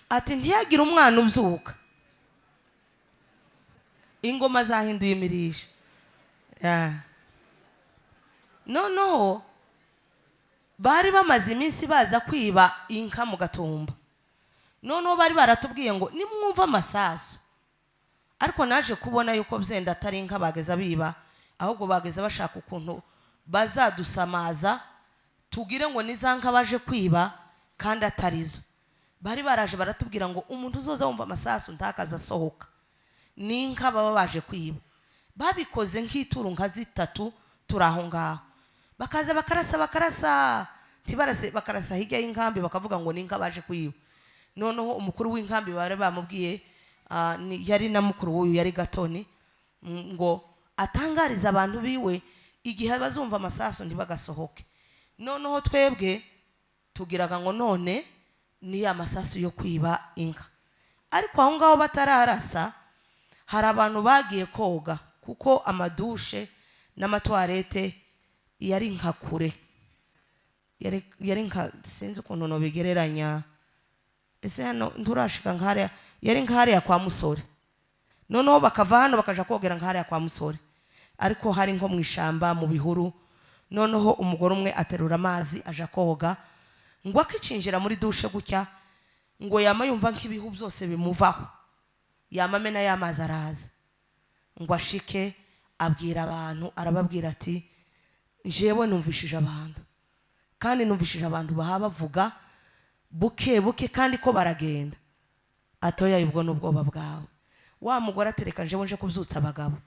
ati ntiyagira umwana ubyuka, ingoma zahinduye imirisho. Noneho bari bamaze iminsi baza kwiba inka mu Gatumba. Noneho bari baratubwiye ngo nimwumva amasasu, ariko naje kubona yuko byenda atari inka bageza biba, ahubwo bageza bashaka ukuntu bazadusamaza tugire ngo nizanka baje kwiba kandi atarizo. Bari baraje baratubwira ngo umuntu uzoza wumva amasasu ntakaza sohoka, ninka baba baje kwiba. Babikoze nk'ituru nka 3 turaho ngaho, bakaza bakarasa tibarase, bakarasa hirya y'inkambi, bakavuga ngo ninka baje kwiba. Noneho umukuru w'inkambi bare bamubwiye, yari na mukuru w'uyu yari Gatoni, ngo atangariza abantu biwe igihe bazumva amasasu ntibagasohoke. Noneho twebwe tugiraga ngo none ni amasasu yo kwiba inka. Ariko aho ngaho batararasa, hari abantu bagiye koga, kuko amadushe n'amatwarete yari nka kure, yari nka sinzi ukuntu no bigereranya, ese hano nturashika nk'ahariya, yari nk'ahariya kwa Musore. Noneho bakava hano bakaja kogera nk'ahariya kwa Musore, ariko hari nko mu ishamba mu bihuru. Noneho umugore umwe aterura amazi aja koga, ngo akicinjira muri dushe gutya, ngo yama yumva nk'ibihu byose bimuvaho, yamamena y'amazi araza, ngo ashike abwira abantu, arababwira ati jewe numvishije abantu, kandi numvishije abantu bavuga buke buke kandi ko baragenda. Atoya ubwo n'ubwoba bwawe. Wa mugore atereka nje nje kubyutsa abagabo,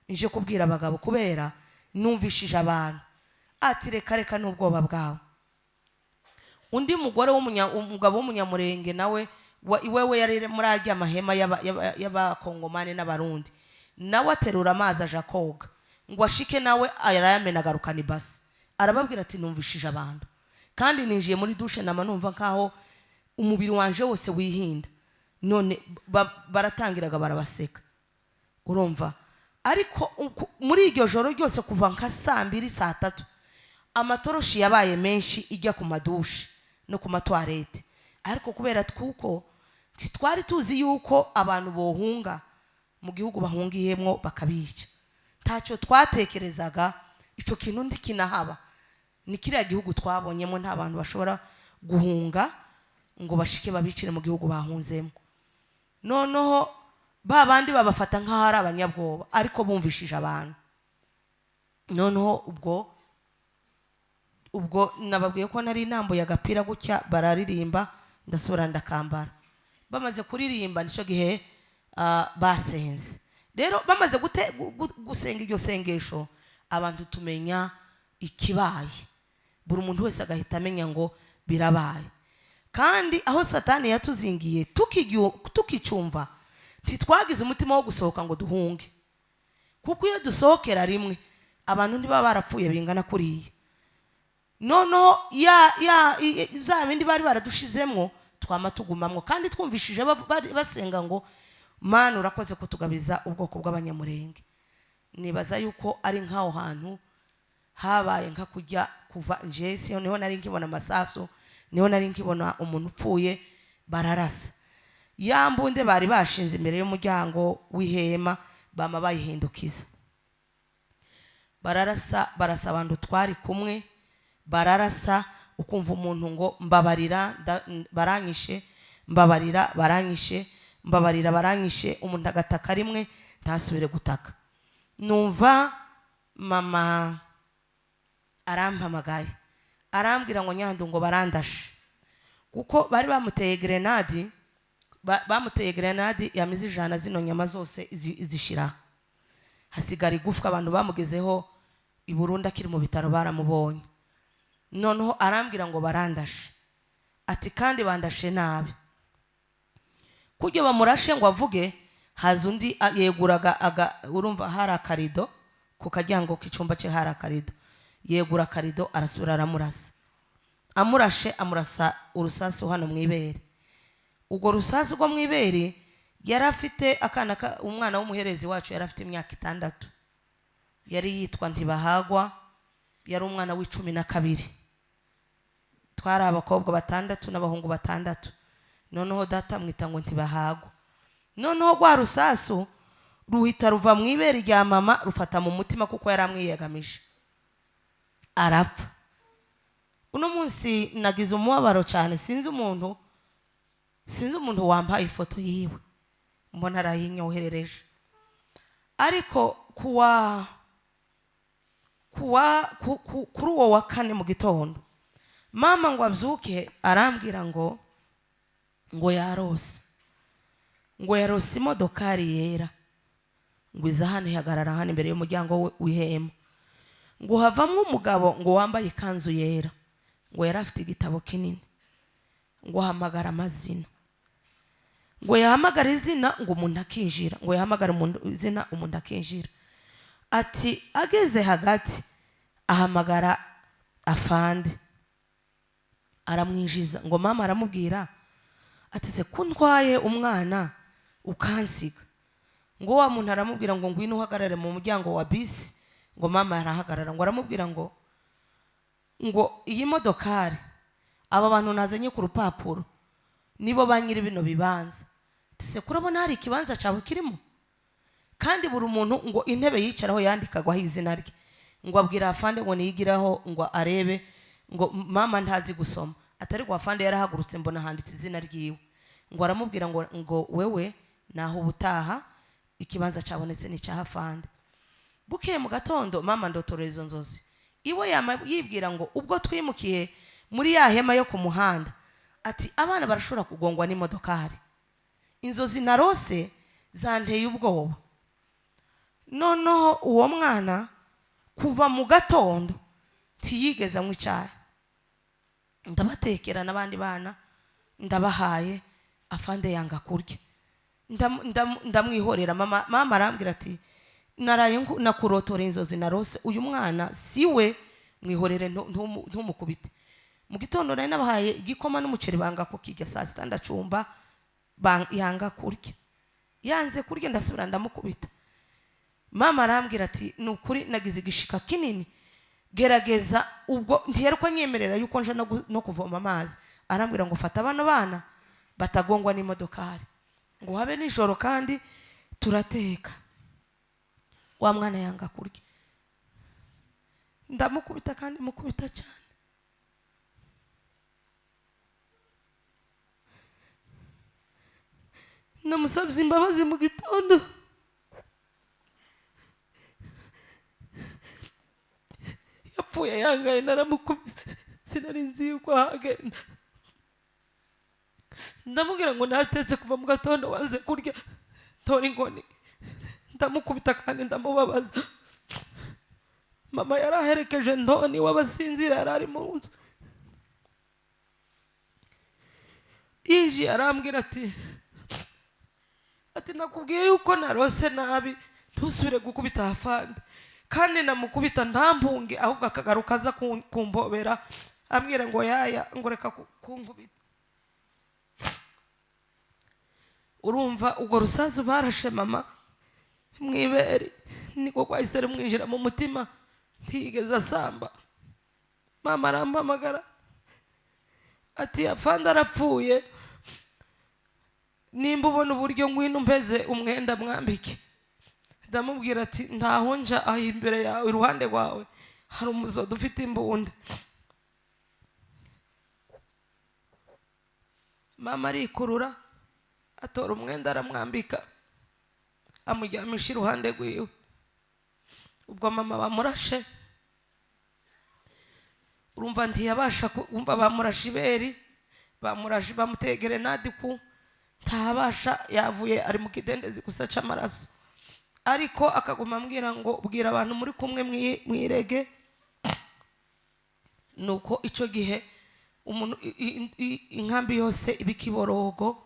nje kubwira abagabo kubera numvishije abantu. Ati reka n'ubwoba bwawe. Undi mugore umugabo w'umunyamurenge nawe iwewe yari muri arya mahema y'abakongomane n'abarundi, nawe aterura amazi aja koga, ngo ashike nawe arayamena agarukana ibasi. Arababwira ati numvishije abantu, kandi ninjiye muri dushe nama numva nkaho umubiri wanje wose wihinda. None baratangiraga barabaseka, urumva. Ariko muri iryo joro ryose kuva nka 2:00 3:00 amatoroshi yabaye menshi ijya ku madushi no ku matwarete. Ariko kubera twuko twari tuzi yuko abantu bohunga mu gihugu bahungiyemwo bakabica, ntacyo twatekerezaga ico kintu ndi kinahaba. Ni kiriya gihugu twabonyemo nta bantu bashobora guhunga ngo bashike babicire mu gihugu bahunzemo. Noneho babandi babafata nk'ahari abanyabwoba ariko bumvishije abantu. Noneho ubwo nababwiye ko nari inambo y'agapira gutya bararirimba ndasubira ndakambara. Bamaze kuririmba nico gihe basenze. Rero bamaze gusenga iryo sengesho abantu tumenya ikibaye. Buri muntu wese agahita amenya ngo birabaye. Kandi aho Satani yatuzingiye tukicumva titwagize umutima wo gusohoka ngo duhunge. Kuko iyo dusohokera rimwe abantu ntibaba barapfuye bingana kuriya. Noneho za bindi bari baradushizemwo twama tugumamwo kandi twumvishije basenga ngo Mana urakoze kutugabiza ubwoko bw'abanyamurenge. Nibaza yuko ari nkaho hantu habaye nka kujya kuva njesi niho nari nkibona amasaso, niho nari nkibona umuntu upfuye bararasa. Yambunde bari bashinze imbere y'umuryango w'ihema bama bayihindukiza. Barasa abantu twari kumwe, bararasa ukumva umuntu ngo mbabarira baranyishe, mbabarira baranyishe, mbabarira baranyishe, umuntu agataka rimwe ntasubire gutaka. Numva mama arampamagaye arambwira ngo Nyandu ngo barandashe, kuko bari bamuteye grenade yamize 100 zino nyama zose izishira, hasigara igufwa. Abantu bamugezeho i Burundi akiri mu bitaro baramubonye. Noneho arambwira ngo barandashe, ati kandi bandashe nabi. Kujya bamurashe ngo avuge haza undi yeguraga urumva hari akarido ku kajyango k'icyumba cye, hari akarido yegura akarido arasura aramurasa. Amurashe amurasa urusasu hano mu ibere. Ubwo rusasu rwo mu ibere yari afite umwana w'umuherezi wacu yari afite imyaka 6, yari yitwa Ntibahagwa, yari umwana w'12. Twari abakobwa 6 n'abahungu 6. Noneho data mwita ngo Ntibahagwa. Noneho rwa rusasu ruhita ruva mu ibere rya mama rufata mu mutima kuko yari amwiyegamije, arapfa. Uno munsi nagize umubabaro cyane, sinzi umuntu wambaye ifoto yiwe, mbona arayinyoherereje. Ariko kuri uwo wa 4 mu gitondo mama ngo abyuke arambwira ngo yarose imodokari yera ngo iza hano ihagarara hano imbere y'umuryango w'ihema, ngo havamwe umugabo ngo wambaye ikanzu yera, ngo yari afite igitabo kinini, ngo hamagara amazina, ngo yahamagara izina ngo umuntu akinjira, ngo yahamagara izina umuntu akinjira. Ati ageze hagati ahamagara afande aramwinjiza. Ngo mama aramubwira ati se kuntwaye umwana ukansiga. Ngo wa muntu aramubwira ngo ngwino uhagarare mu muryango wa bisi. Ngo mama arahagarara. Ngo aramubwira ngo iyi modokari aba bantu nazanye ku rupapuro nibo banyiri bino bibanza. Ati se kurabona hari ikibanza cyawe kirimo? Kandi buri muntu ngo intebe yicaraho yandikagwaho izina rye. Ngo abwira afande ngo niyigiraho ngo arebe, ngo mama ntazi gusoma. Atari kwa afande yarahagurutse mbona handitse izina ryiwe. Ngo aramubwira ngo wewe naho ubutaha ikibanza cyabonetse ni cya afande. Bukeye mu gatondo mama ndotoreza izo nzozi. Iwe yibwira ngo ubwo twimukiye muri ya hema yo ku muhanda, ati abana barashobora kugongwa n'imodokari. Inzozi narose zanteye ubwoba. Noneho uwo mwana kuva mu gatondo ntiyigeze anywa icyayi. Ndabatekera n'abandi bana ndabahaye, afande yanga kurya. Ndamwihorera. Mama arambwira ati naraye nakurotora inzozi narose, uyu mwana siwe, mwihorere ntumukubite. Mu gitondo nari nabahaye igikoma n'umuceri banga ko kijya saa 6 ndacumba, yanga kurya. Yanze kurya ndasubira ndamukubita. mama arambwira ati ni ukuri nagize igishika kinini, gerageza. Ubwo ntiheruka nyemerera yuko nje no kuvoma amazi, arambwira ngo fata bano bana batagongwa n'imodokari, ngo habe nijoro kandi turateka. Wa mwana yanga kurya, ndamukubita kandi mukubita cyane. Namusabye imbabazi mu gitondo, yapfuye yangaye, naramukubise sinari nzi yuko ahagenda. Ndamubwira ngo natetse kuva mu gatondo wanze kurya, tora inkoni. Ndamukubita kandi ndamubabaza. Mama yaraherekeje Ntoni w'abasinzira, yarari mu nzu. Yinjiye arambwira ati nakubwiye yuko narose nabi, ntusubire gukubita afande. Kandi namukubita ntampunge, ahubwo akagaruka aza kumbobera ambwira ngo yaya ngo reka kunkubita. Urumva ubwo rusazu barashe mama mwibere, niko kwahise rumwinjira mu mutima, ntigeze asamba. Mama arampamagara ati afande arapfuye, nimba ubona uburyo ngwino mpeze umwenda mwambike. Ndamubwira ati ntaho nja, aho imbere yawe iruhande rwawe hari umuzodo ufite imbunda. Mama arikurura atora umwenda aramwambika, amuryamisha iruhande rwiwe. Ubwo mama bamurashe, urumva ntiyabasha kumva, bamurashe iberi, bamurashe bamutegere nadiku, ntabasha, yavuye ari mu kidendezi gusa c'amaraso. Ariko akaguma ambwira ngo bwira abantu muri kumwe mwirege. Nuko ico gihe umuntu inkambi yose ibikiborogo,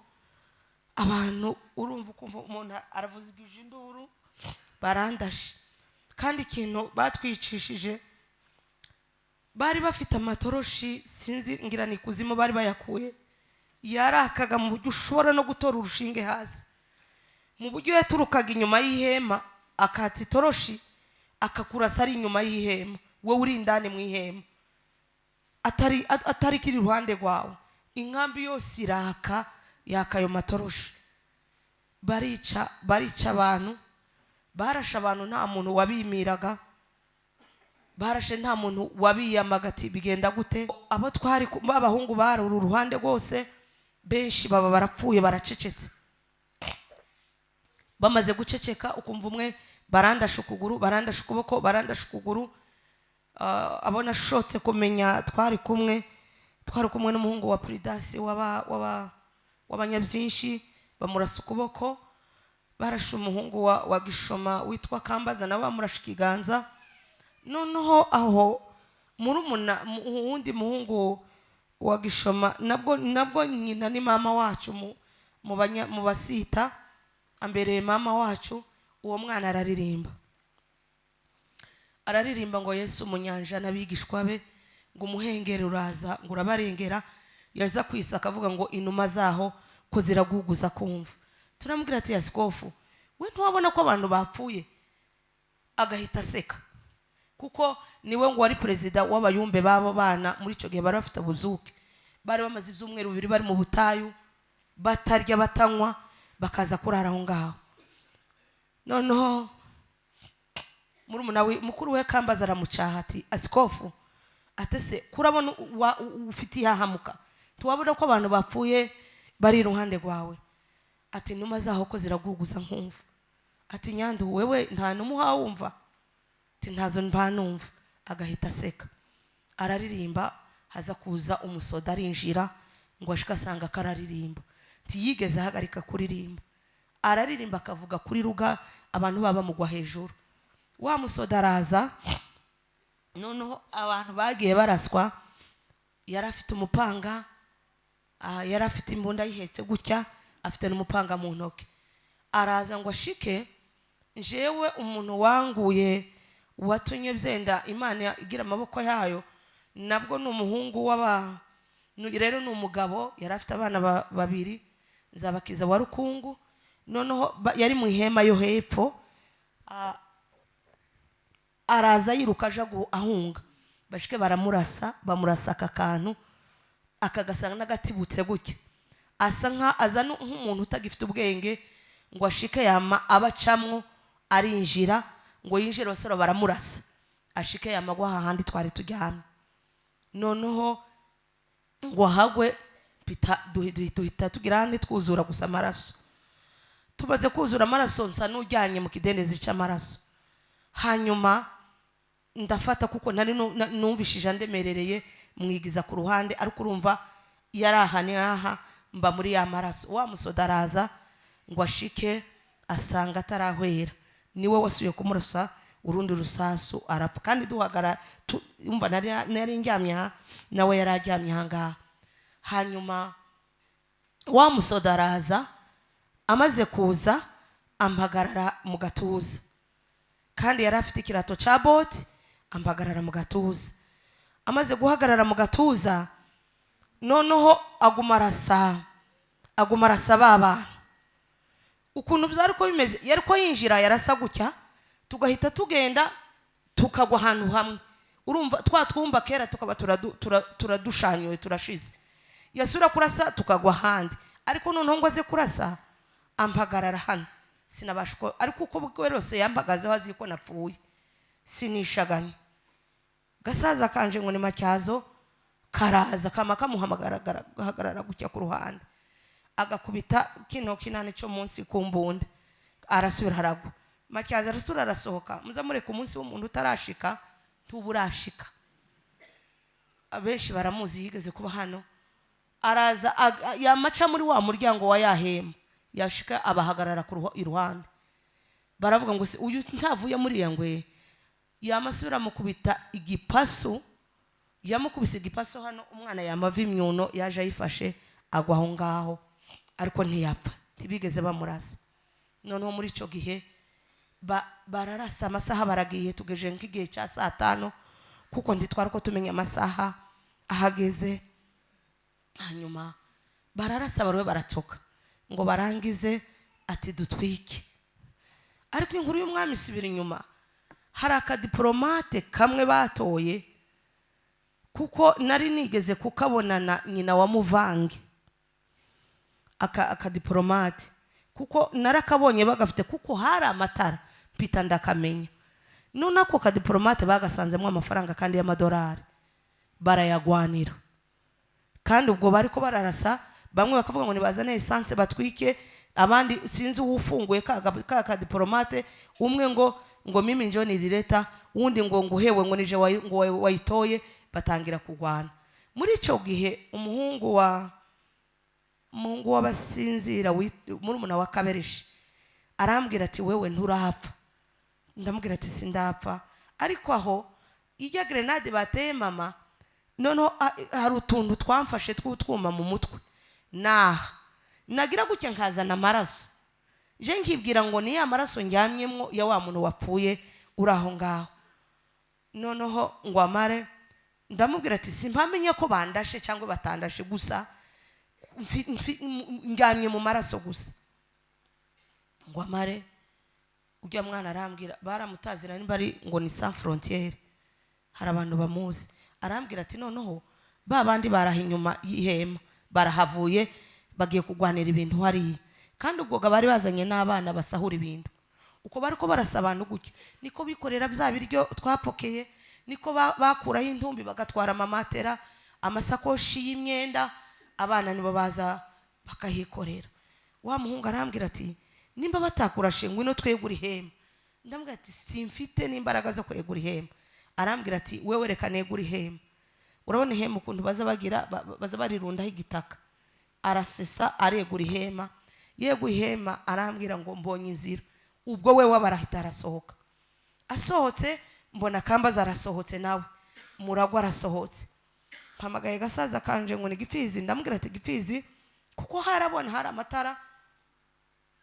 abantu urumva ukumva umuntu aravuza induru, barandashe. Kandi ikintu batwicishije, bari bafite amatoroshi, sinzi ngira ni kuzimu bari bayakuye, yarakaga mu buryo ushobora no gutora urushinge hasi, mu buryo yaturukaga inyuma y'ihema akatsa itoroshi akakurasa ari inyuma y'ihema, wowe uri indani mu ihema, atari kiri iruhande rwawe. Inkambi yose iraka, yakayo matoroshi. Barica abantu, barashe abantu, nta muntu wabimiraga, barashe nta muntu wabiyamaga ati bigenda gute. Abo twari b'abahungu bari uru ruhande rwose, benshi baba barapfuye, baracecetse. Bamaze guceceka, ukumva umwe barandashe ukuguru, barandashe ukuboko, barandashe ukuguru. Abona shotse kumenya twari kumwe n'umuhungu wa Pridasi w'abanyabyinshi, bamurasa ukuboko. Barashe umuhungu wa Gishoma witwa Kambaza, nawe bamurashe ikiganza. Noneho aho murumuna wundi muhungu wa Gishoma, nabwo nyina ni mama wacu mu basita, ambere mama wacu. Uwo mwana araririmba ngo Yesu mu nyanja n'abigishwa be, ngo umuhengeri uraza ngo urabarengera. Yaza kwisaka avuga ngo inuma zaho ko ziraguguza kumva. Turamubwira ati Yaskofu, we ntiwabona ko abantu bapfuye? Agahita aseka, kuko niwe ngo wari perezida w'abayumbe babo bana. Muri ico gihe bari bafite buzuke, bari bamaze ibyumweru bibiri bari mu butayu, batarya batanywa, bakaza kurara aho ngaho. Noneho murumuna we mukuru we Kambaza aramucaha ati Askofu, atese kurabona ufite yahamuka, tuwabona ko abantu bapfuye bari iruhande rwawe? Ati numa zaho ko ziraguguza nkumva. Ati Nyandu wewe nta numuha wumva? Ati ntazo mbanumva. Agahita aseka, araririmba. Haza kuza umusoda arinjira, ngo ashika asanga kararirimba. Tiyigeze ahagarika kuririmba, araririmba akavuga kuri ruga, abantu baba mugwa hejuru. Wa musoda araza, noneho abantu bagiye baraswa, yarafite umupanga, yarafite imbunda yihetse gutya, afite n'umupanga mu ntoke. Araza ngo ashike, njewe umuntu wanguye watumye byenda Imana igira amaboko yayo, nabwo n'umuhungu rero n'umugabo, yarafite abana babiri, Nzabakiza wa Rukungu. Noneho yari mu ihema yo hepfo, araza yiruka aja ahunga bashike baramurasa bamurasa aka kantu akagasanga n'agatibutse gutya asa nk'umuntu utagifite ubwenge ngo ashike yama abacamwo arinjira ngo yinjire basoro baramurasa ashike yama gwa hahandi twari tujyamye noneho ngo hagwe duhita tugira handi twuzura gusa amaraso tumaze kuzura amaraso nsa n'ujyanye mu kidendezi cy'amaraso hanyuma ndafata kuko nari numvishije ndemerereye mwigiza ku ruhande ariko urumva yarahane aha mba muri ya maraso wa musodaraza ngo ashike asanga atarahwera niwe wasuye kumurasa urundi rusasu arapfa kandi duhagara umva nari njyamye nawe yarajyamye hanga hanyuma wa musodaraza amaze kuza ampagarara mu gatuza kandi yari afite ikirato ca boti ampagarara mu gatuza amaze guhagarara mu gatuza noneho aguma arasa baba ukuntu byari ko bimeze yari ko yinjira yarasa gutya tugahita tugenda tukagwa ahantu hamwe urumva twumva kera tukaba turadushanywe turashize yasura kurasa tukagwa handi ariko noneho ngo aze kurasa ampagarara hano sinabashko ariko uko bwerose yampagazeho azi ko napfuye sinishaganye gasaza kanje ngo ni Macyazo karaza kama kamuhamagara gutya ku ruhande agakubita kino kinane cyo munsi kumbunda arasubira haragwa Macyazo arasura arasohoka muzamure ku munsi w'umuntu utarashika tuburashika abenshi baramuzi yigeze kuba hano araza yamaca muri wa muryango wa yahema yashika abahagarara ku iruhande baravuga ngo uyu ntavuye muri yangwe yamasubira mukubita igipasu yamukubise igipasu hano umwana yamava imyuno yaje ayifashe agwa aho ngaho ariko ntiyapfa tibigeze bamurasa noneho muri ico gihe bararasa amasaha baragiye tugeje nk'igihe cya 5 kuko nditwara ko tumenya amasaha ahageze hanyuma bararasa barwe baracoka ngo barangize ati dutwike ariko inkuru y'umwami isubira inyuma hari akadiplomate kamwe batoye kuko nari nigeze kukabonana nyina wa Muvange akadiplomate kuko narakabonye bagafite kuko hari amatara mpita ndakamenya none ako kadiplomate bagasanzemo amafaranga kandi y'amadolari barayagwanira kandi ubwo bari ko bararasa bamwe bakavuga ngo nibazane essence batwike abandi sinzi ufunguye ka diplomate umwe ngo mimi njo nilileta undi ngo nguhewe ngo nije wayitoye batangira kugwana muri ico gihe umuhungu w'abasinzira murumuna wa Kabereshi arambwira ati wewe nturapfa ndamubwira ati sindapfa ariko aho ijya grenade bateye mama noneho hari utuntu twamfashe tw'utwuma mu mutwe nagira gutya nkazana amaraso je nkibwira ngo ni ya maraso njyamyemo ya wa muntu wapfuye uraho ngaho noneho ngo amare ndamubwira ati simpamenye ko bandashe cyangwa batandashe gusa njyamye mu maraso gusa ngo amare ujya mwana arambwira baramutazira nimba ari ngo ni Sans Frontières hari abantu bamuzi arambwira ati noneho babandi baraha inyuma y'ihema barahavuye bagiye kugwanira ibintu hariya kandi ubwo bari bazanye n'abana basahura ibintu uko bariko barasa abantu gutya niko bikorera bya biryo twapokeye niko bakuraho intumbi bagatwara amamatera amasakoshi y'imyenda abana nibo baza bakahikorera wa muhungu arambwira ati nimba batakurashe ngwino twegura ihema ndambwira ati simfite n'imbaraga zo kwegura ihema arambwira ati wewe reka negura ihema urabona ihema ukuntu baza barirundaho igitaka arasesa aregura ihema yegura ihema arambwira ngo mbonye inzira ubwo wewe barahita arasohoka asohotse mbona kambaza arasohotse nawe muragwa arasohotse mpamagaye gasaza kanje ngo ni Gipfizi ndambwira ati Gipfizi kuko harabona hari amatara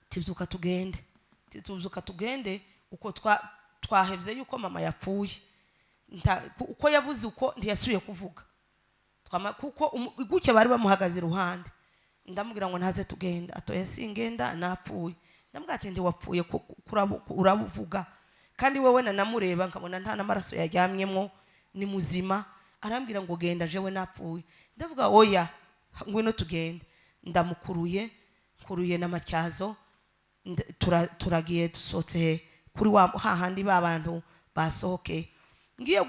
tibyuka tugende uko twahebye yuko mama yapfuye uko yavuze uko ntiyasubiye kuvuga kuko iguke bari bamuhagaze iruhande ndamubwira ngo ntaze tugenda atoya singenda napfuye ndambwira ati ndi wapfuye urabuvuga kandi wewe nanamureba nkabona nta n'amaraso yaryamyemo ni muzima. Arambwira ngo genda jewe napfuye. Ndavuga oya ngwino tugende. Ndamukuruye nkuruye n'amatyazo turagiye dusotse kuri wa hahandi babantu basohoke. Tugiye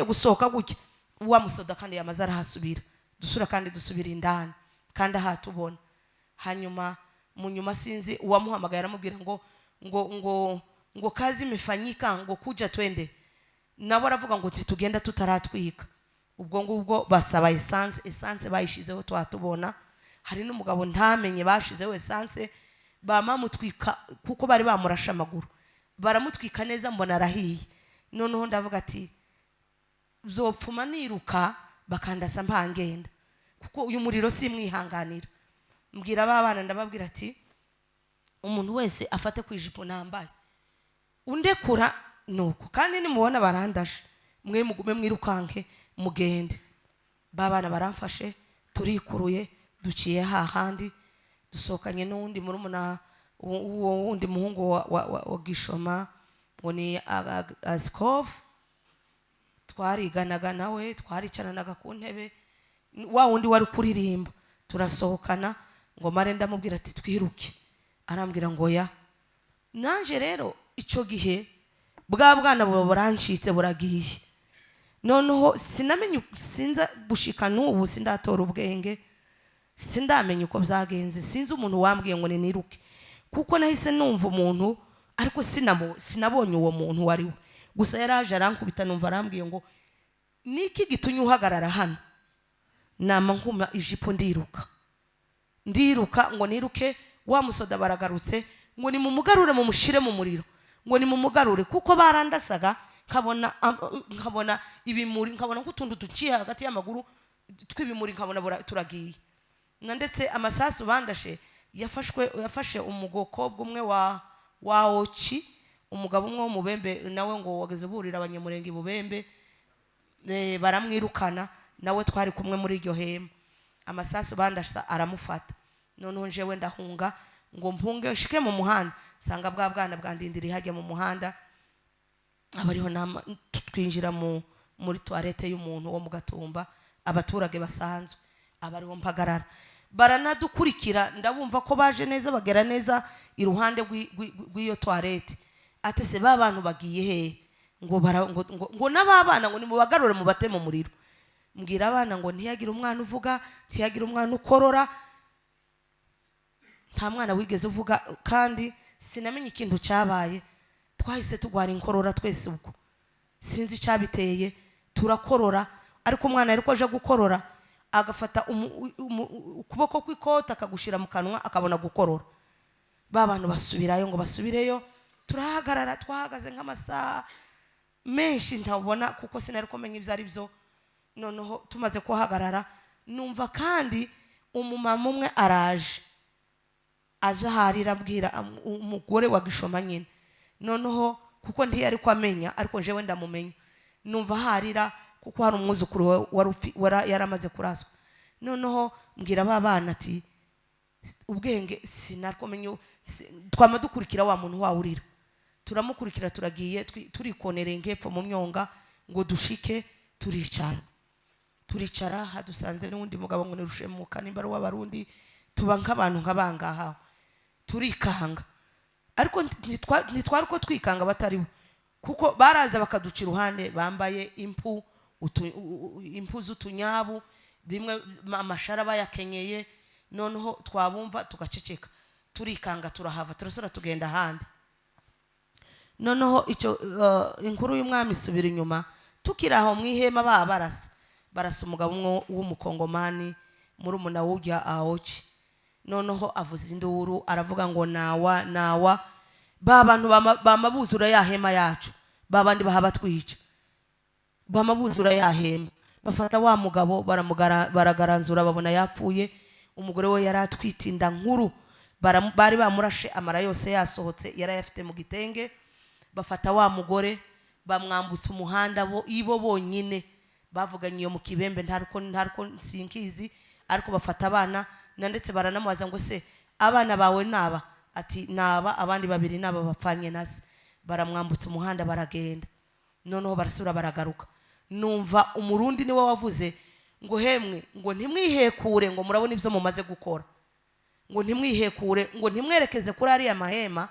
gusohoka gutya wa musoda kandi yamaze arahasubira dusura kandi dusubira indani kandi ahatubona. Hanyuma mu nyuma sinzi uwamuhamagaye aramubwira ngo kazi imefanyika ngo kuja twende. Nabo aravuga ngo tugenda tutaratwika. Ubwo ngubwo basaba essence bayishizeho twatubona. Hari n'umugabo ntamenye bashizeho essence bamamutwika kuko bari bamurasha amaguru. Baramutwika neza mbona arahiye. Noneho ndavuga ati zopfuma niruka bakandasa mpangenda kuko uyu muriro simwihanganira. Mbwira abana ndababwira ati umuntu wese afate kwijipo nambaye undekura nuko kandi nimubona barandashe mwe mugume mwirukanke mugende. Babana baramfashe turikuruye duciye hahandi dusokanye n'undi murumuna wundi muhungu wa Gishoma ngo ni Askov. Twariganaga nawe twaricananaga ku ntebe wa wundi wari kuririmba. Turasohokana ngo mare ndamubwira ati twiruke. Arambwira ngo ya. Nanje rero ico gihe bwa bwana burancitse buragiye. Noneho sinamenye sinza gushika n'ubu sindatora ubwenge. Sindamenye uko byagenze. Sinzi umuntu wambwiye ngo niruke kuko nahise numva umuntu ariko sinabonye uwo muntu wariwe. Gusa yaraje arankubita numva arambwiye ngo niki gitunye uhagarara hano. Nama nkuma ijipo ndiruka ngo niruke. Wa musoda baragarutse ngo ni mumugarure mu mushire mu muriro ngo ni mumugarure kuko barandasaga nkabona ibimuri nkabona kutundu duciye hagati y'amaguru tw'ibimuri nkabona turagiye. Na ndetse amasasu bandashe yafashe umugoko bw'umwe wa Ochi. Umugabo umwe wo mubembe nawe ngo wageze burira abanyamurenge bubembe baramwirukana nawe twari kumwe muri iryo hema. Amasasu bandasha aramufata. Noneho njewe ndahunga ngo mpunge nshike mu muhanda sanga bwa bwana bwandindiri hajya mu muhanda. Abariho twinjira muri toilette y'umuntu wo mu Gatumba. Abaturage basanzwe abariho mpagarara baranadukurikira. Ndabumva ko baje neza bagera neza iruhande rw'iyo toilette. Ate se babantu bagiye he ngo n'ababana ngo nimubagarure mubate mu muriro. Mbwira abana ngo ntiyagira umwana uvuga ntiyagira umwana ukorora. Nta mwana wigeze uvuga kandi sinamenye ikintu cyabaye. Twahise tugwara inkorora twese ubwo sinzi cyabiteye turakorora. Ariko umwana ariko aje gukorora agafata ukuboko kw'ikota akagushira mu kanwa akabona gukorora. Babantu basubirayo ngo basubireyo. Turahagarara twahagaze nk'amasaha menshi ntabona kuko sinari kumenya ibyo ari byo. Noneho tumaze kuhagarara numva kandi umumama umwe araje aje harira abwira umugore wa Gishoma nyine. Noneho kuko ntiyari kwamenya ariko jewe ndamumenya. Numva harira kuko hari umwuzukuru yaramaze kuraswa. Noneho mbwira babana ati ubwenge sinari kumenya twama dukurikira wa muntu wawurira. Turamukurikira turagiye turikonere ngepfo mu myonga ngo dushike turicara hadusanze n'undi mugabo ngo nirushemuka nimbaro w'abarundi tuba nk'abantu nk'abangaha turikanga. Ariko ntitwari uko twikanga bataribo kuko baraza bakaduca iruhande bambaye impu z'utunyabu bimwe amashara bayakenyeye. Noneho twabumva tugaceceka turikanga turahava turasura tugenda ahandi. Noneho icyo inkuru y'umwami isubira inyuma. Tukiraho mu ihema barasa umugabo w'umukongomani murumuna w'ujya Aochi. Noneho avuza induru aravuga ngo nawa babantu bamabuzura ya hema yacu babandi bahaba twica bamabuzura ya hema. Bafata wa mugabo baragaranzura babona yapfuye. Umugore we yaratwitinda nkuru bari bamurashe amara yose yasohotse yarayafite mu gitenge. Bafata wa mugore bamwambutsa umuhanda ibo bonyine bavuganye iyo mu kibembe ntariko sinkizi. Ariko bafata abana na ndetse baranamubaza ngo se abana bawe naba ati naba abandi babiri naba bapfanye nase. baramwambutsa umuhanda baragenda. Noneho barasura baragaruka, numva umurundi niwe wavuze ngo hemwe ngo ntimwihekure ngo murabona ibyo mumaze gukora, ngo ntimwihekure ngo ntimwerekeze kuri ariya mahema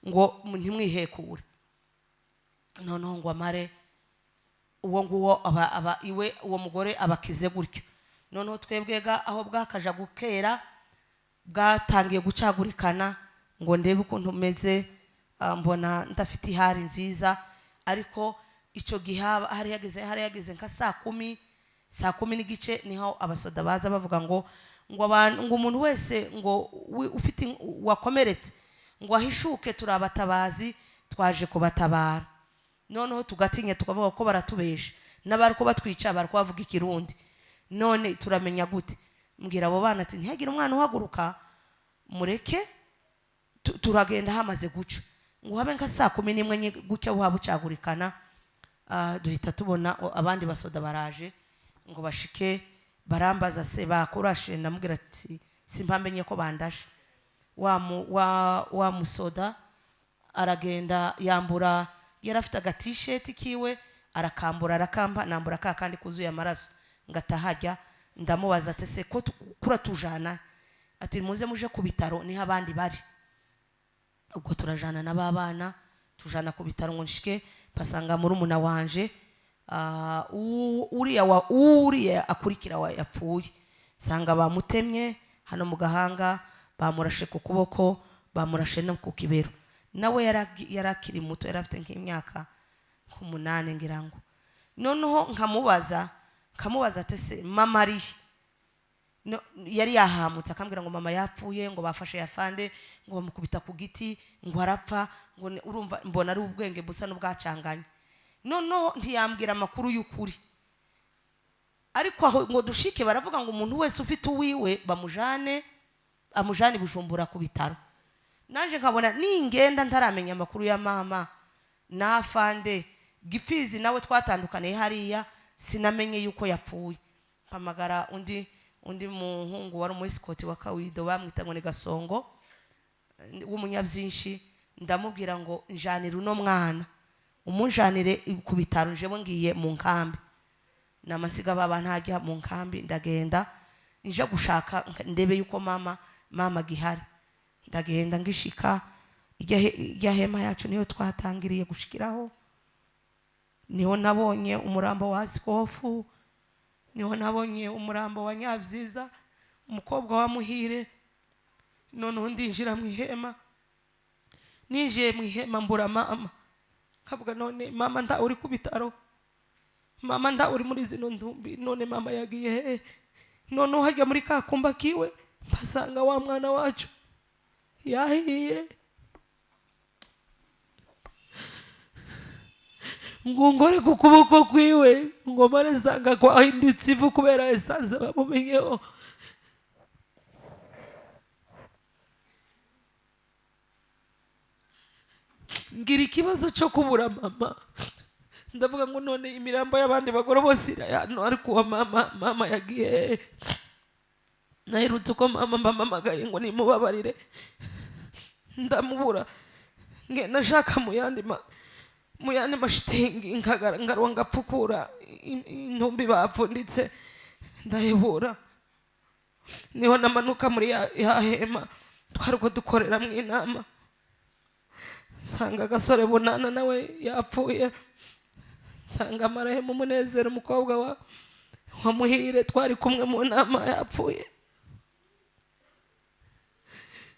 ngo ntimwihekure. Noneho ngo amare uwo nguwo aba iwe uwo mugore abakize gutyo. Noneho twebwega aho bwakaja gukera bwatangiye gucagurikana ngo ndebe ukuntu meze, mbona ndafite ihari nziza. Ariko icyo gihe hari yageze nka saa kumi n'igice niho abasoda baza bavuga ngo umuntu wese ngo ufite wakomeretse ngo ahishuke, turabatabazi twaje kubatabara. Noneho tugatinya tukavuga ko baratubesha, n'abari ko batwica bari ko bavuga ikirundi. None turamenya gute? Mbwira abo bana ati ntihagire umwana uhaguruka, mureke turagenda hamaze guca. Ngo habe nka saa 11 gutya bucagurikana. Duhita tubona abandi basoda baraje ngo bashike, barambaza se bakurashe. Ndamubwira ati simpamenye ko bandashe. Wa musoda aragenda yambura, yarafite agatisheti kiwe arakambura arakamba, nambura ka kandi kuzuye amaraso ngatahajya. Ndamubaza ati se ko kura tujana? Ati muze muje ku bitaro niho abandi bari. Ubwo turajana n'ababana tujana ku bitaro ngo nshike pasanga muri umuna wanje uriya akurikira wa yapfuye. Sanga bamutemye hano mu gahanga, bamurashe ku kuboko, bamurashe no ku kibero. Nawe yarakiri muto, yarafite nk'imyaka 8 ngira ngo. Noneho nkamubaza ati se mama ari no, yari yahamutse akambwira ngo mama yapfuye, ngo bafashe yafande, ngo bamukubita ku giti, ngo arapfa, ngo urumva mbona ari ubwenge busa n'ubwacanganye. Noneho ntiyambwira amakuru y'ukuri. Ariko aho ngo dushike baravuga ngo umuntu wese ufite uwiwe amujane Bujumbura ku bitaro. Nanje nkabona ningenda ntaramenya amakuru ya mama na afande. Gifizi nawe twatandukaniye hariya sinamenye yuko yapfuye. Mpamagara undi muhungu wari umuisikoti wa Kawido bamwita ngo ni Gasongo w'umunyabyinshi. Ndamubwira ngo njanira uno mwana umunjanire ku bitaro, njewe ngiye mu nkambi. Namasiga baba ntajya mu nkambi, ndagenda nje gushaka ndebe yuko mama gihari. Ndagenda ngishika ijya hema yacu niyo twatangiriye gushikiraho. Niho nabonye umurambo wa Sikofu, niho nabonye umurambo wa Nyabyiza umukobwa wa Muhire. None ndinjira mu ihema, nije mu ihema mbura mama. Kavuga none mama nda uri ku bitaro, mama nda uri muri zino ndumbi, none mama yagiye he? None hajya muri kakumba kiwe mpasanga wa mwana wacu yahiye. Ngongore ku kuboko kwiwe ngo maresanga ko ahindutse ivu kubera esanze bamumenyeho. Ngira ikibazo cyo kubura mama. Ndavuga ngo none imirambo y'abandi bagore bose irayano, ariko wa mama yagiye. Nahirutse ko mama mbamagaye ngo nimubabarire ndamubura. Ngenda nashaka mu yandi mashitingi ngarwa ngapfukura intumbi bapfunditse ndahebura. Niho namanuka muri ya hema twariko dukorera mu inama, sanga Gasore Bunana nawe yapfuye. Sanga Marahemu Umunezero umukobwa wa Muhire twari kumwe mu nama yapfuye.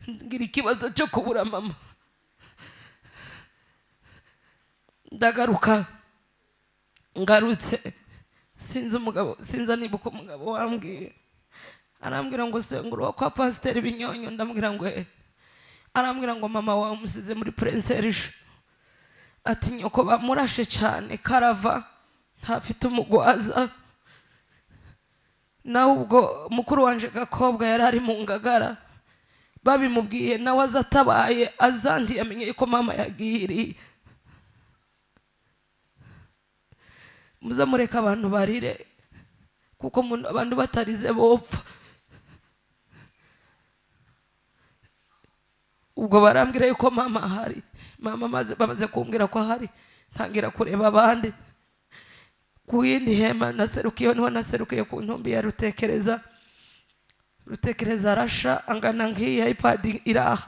Ngira ikibazo cyo kubura mama. Ndagaruka ngarutse sinza nibuka umugabo wambwiye, arambwira ngo se nguru kwa Pasteur Binyonyo. Ndambwira ngo arambwira ngo mama wawe umusize muri Prince Elisha. Ati nyoko bamurashe cyane karava ntafite umugwaza. Nawe ubwo mukuru wanje Gakobwa yari ari mu Ngagara, babimubwiye nawe azatabaye azandi yamenye ko mama yagiri. Muza mureka abantu barire kuko abantu batarize bopfa. ubwo barambwira yuko mama ahari. Mama bamaze kumbwira ko ahari, ntangira kureba abandi ku yindi hema naserukiye. Niho naserukiye ku ntumbi ya Rutekereza. Rutekereza arasha angana nk'iyi iPad iraha.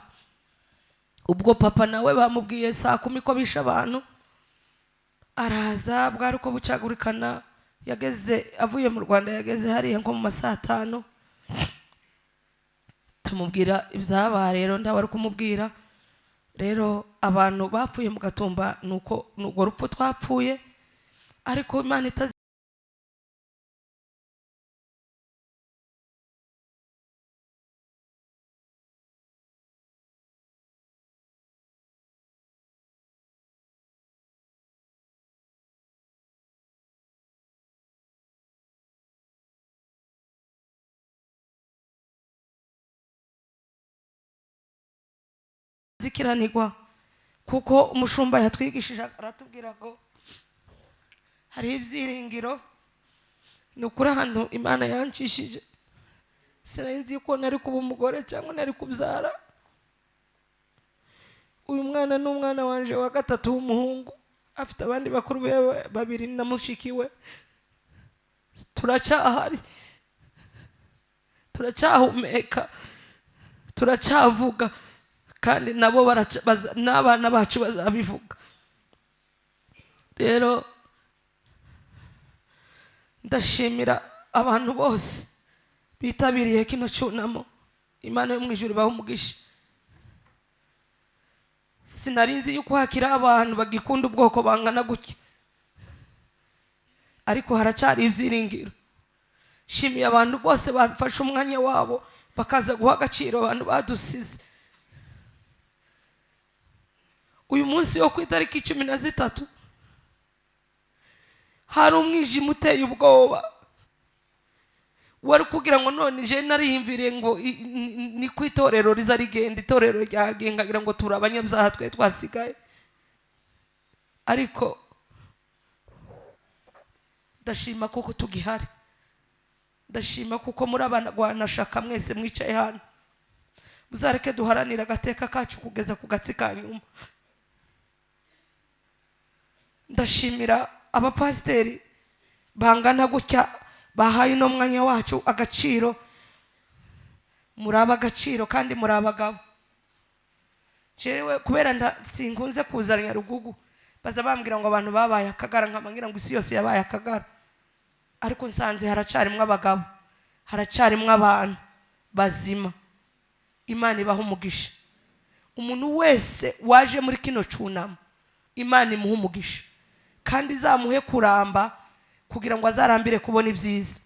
Ubwo papa nawe bamubwiye saa 10 ko bisha abantu, araza. Bwari uko bucagurikana, yageze avuye mu Rwanda, yageze hariya nko mu masaa 5. tumubwira ibyabaye. Rero ndabari kumubwira rero abantu bapfuye mu Gatumba nuko n'ubwo rupfu twapfuye, ariko Imana itazi zikiranirwa, kuko umushumba yatwigishije aratubwira ngo hari ibyiringiro. Nukuri ahantu Imana yancishije sinzi ko nari kuba umugore cyangwa nari kubyara. Uyu mwana ni umwana wanje wa gatatu w'umuhungu, afite abandi bakuru bewe 2 na mushikiwe. Turacyahari, turacyahumeka, turacyavuga, kandi nabo n'abana bacu bazabivuga. Rero ndashimira abantu bose bitabiriye kino cyunamo. Imana yo mu ijuru ibahe umugisha. Sinarinzi yuko hakira abantu bagikunda ubwoko bangana gutya, ariko haracyari ibyiringiro. Shimiye abantu bose bafashe umwanya wabo bakaza guha agaciro abantu badusize. Uyu munsi wo ku itariki 13 hari umwijima uteye ubwoba. Wari kugira ngo none je nariyimviriye ngo ni ku itorero riza rigenda, itorero ryagenga kugira ngo turi abanyabyaha twe twasigaye. Ariko ndashima kuko tugihari, ndashima kuko muri abana shaka mwese mwicaye hano. Muzareke duharanira agateka kacu kugeza ku gatsi ka nyuma. Ndashimira abapasiteri bangana gutya bahaye no mwanya wacu agaciro. Muri abagaciro kandi muri abagabo. Jewe kubera sinkunze kuzanya Rugugu, baza bambwira ngo abantu babaye akagara, nkamangira ngo isi yose yabaye akagara. Ariko nsanze haracarimwe abagabo, haracarimwe abantu bazima. Imana ibahe umugisha. Umuntu wese waje muri kino cyunamo, Imana imuhe umugisha, kandi izamuhe kuramba kugira ngo azarambire kubona ibyiza.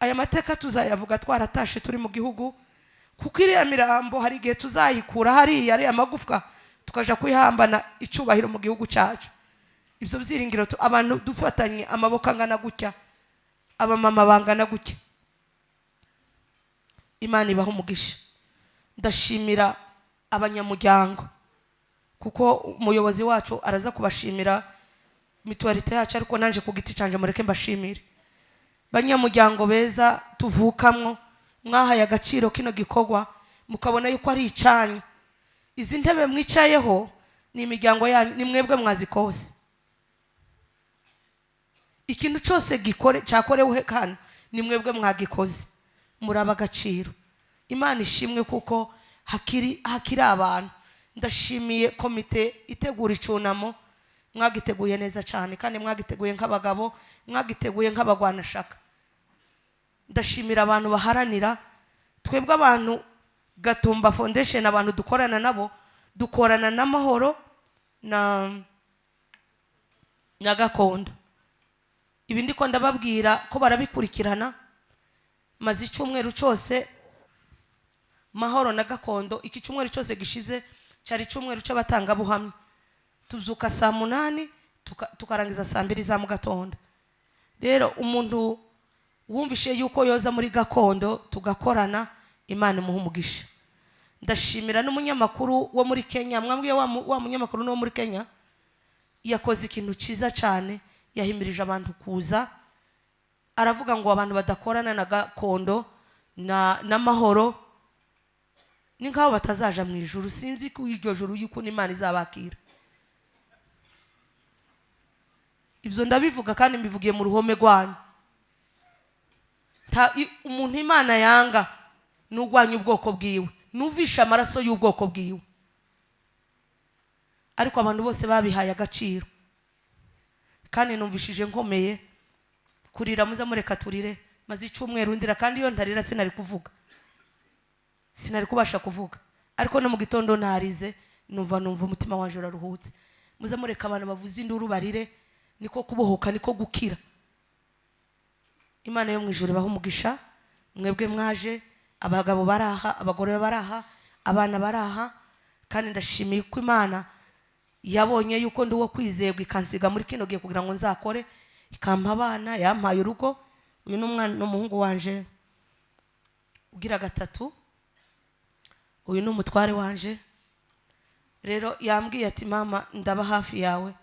Aya mateka tuzayavuga twaratashe turi mu gihugu, kuko iriya mirambo hari igihe tuzayikura hariya ari amagufwa tukaja kwihambana icubahiro mu gihugu cyacu. Ibyo byiringiro abantu dufatanye amaboko angana gutya, abamama bangana gutya. Imana ibahe umugisha. Ndashimira abanyamuryango, kuko umuyobozi wacu araza kubashimira mituwarite yacu, ariko nanje ku giti canje mureke mbashimire. Banyamuryango beza tuvukamwo, mwahaye agaciro kino gikorwa, mukabona yuko ari icyanyu. Izi ntebe mwicayeho ni imiryango yanyu, ni mwebwe mwazikose. Ikintu cyose cyakorewe hano ni mwebwe mwagikoze. Muri abagaciro. Imana ishimwe kuko hakiri abantu. Ndashimiye komite itegura icunamo, mwagiteguye neza cyane, kandi mwagiteguye nk'abagabo, mwagiteguye nk'abagwanashaka. Ndashimira abantu baharanira. Twebwe abantu Gatumba Foundation, abantu dukorana nabo, dukorana n'amahoro na Gakondo. Ibi ndiko ndababwira ko barabikurikirana. Maze icyumweru cyose Mahoro na Gakondo, iki cyumweru cyose gishize cyari icyumweru cy'abatanga buhamya. Tuzuka saa 8 tukarangiza saa 2 za mu gatondo. Rero umuntu wumvishe yuko yoza muri Gakondo tugakorana, Imana imuhe umugisha. Ndashimira n'umunyamakuru wo muri Kenya. Mwambwiye wa munyamakuru no muri Kenya yakoze ikintu cyiza cyane, yahimirije abantu kuza. Aravuga ngo abantu badakorana na Gakondo na Mahoro ni nkaho batazaja mu ijuru. Sinzi ko iryo juru yuko Imana izabakira. Ibyo ndabivuga kandi mbivugiye mu ruhome rwanyu. Umuntu Imana yanga n'ugwanya ubwoko bwiwe, nuvisha amaraso y'ubwoko bwiwe. Ariko abantu bose babihaye agaciro, kandi numvishije nkomeye kurira. Muze mureka turire, maze icyumweru ndira, kandi iyo ntarira sinari kuvuga, sinari kubasha kuvuga. Ariko no mu gitondo narize, numva umutima wanje uraruhutse. Muze mureka abantu bavuze induru barire, niko kubohoka, niko gukira. Imana yo mu ijuru ibahe umugisha. Mwebwe mwaje, abagabo baraha, abagore baraha, abana baraha, kandi ndashimiye ko Imana yabonye yuko ndi wo kwizerwa ikansiga muri kino gihe kugira ngo nzakore, ikampa abana, yampaye urugo. Uyu n'umwana n'umuhungu wanje ugira gatatu, uyu n'umutware wanje. Rero yambwiye ati mama ndaba hafi yawe.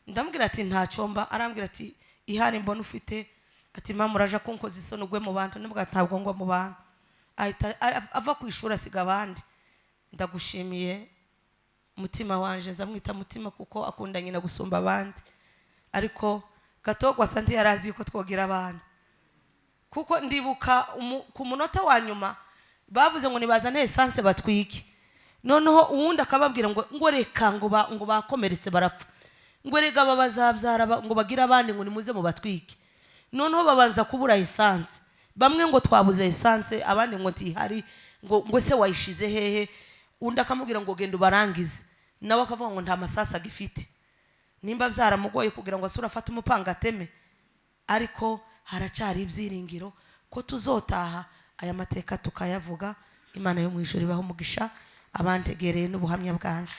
Ndambwira ati nta cyomba. Arambwira ati ihari mbona ufite, ati mama uraja kunkoza isoni ugwe mu bantu. Ndambwira ntabwo ngwa mu bantu. Ava ku ishuri asiga abandi. Ndagushimiye mutima wanje, nzamwita mutima kuko akunda nyina gusumba abandi. Ariko Gatogwa Santi yarazi yuko twogira abana, kuko ndibuka ku munota wa nyuma bavuze ngo nibazane essence batwike. Noneho uwundi akababwira ngo reka ngo bakomeretse barapfa, ngo rega babazabyara ngo bagira abandi ngo nimuze mu batwike. Noneho babanza kubura essence. Bamwe ngo twabuze essence, abandi ngo ntihari, ngo se wayishize hehe. Undi akamubwira ngo genda ubarangize, nawe akavuga ngo nta masasa gifite. Nimba byaramugoye kugira ngo asura afate umupanga ateme, ariko haracyari ibyiringiro ko tuzotaha aya mateka tukayavuga. Imana yo mu ijuru ibahe umugisha, abantegereye n'ubuhamya bwanje.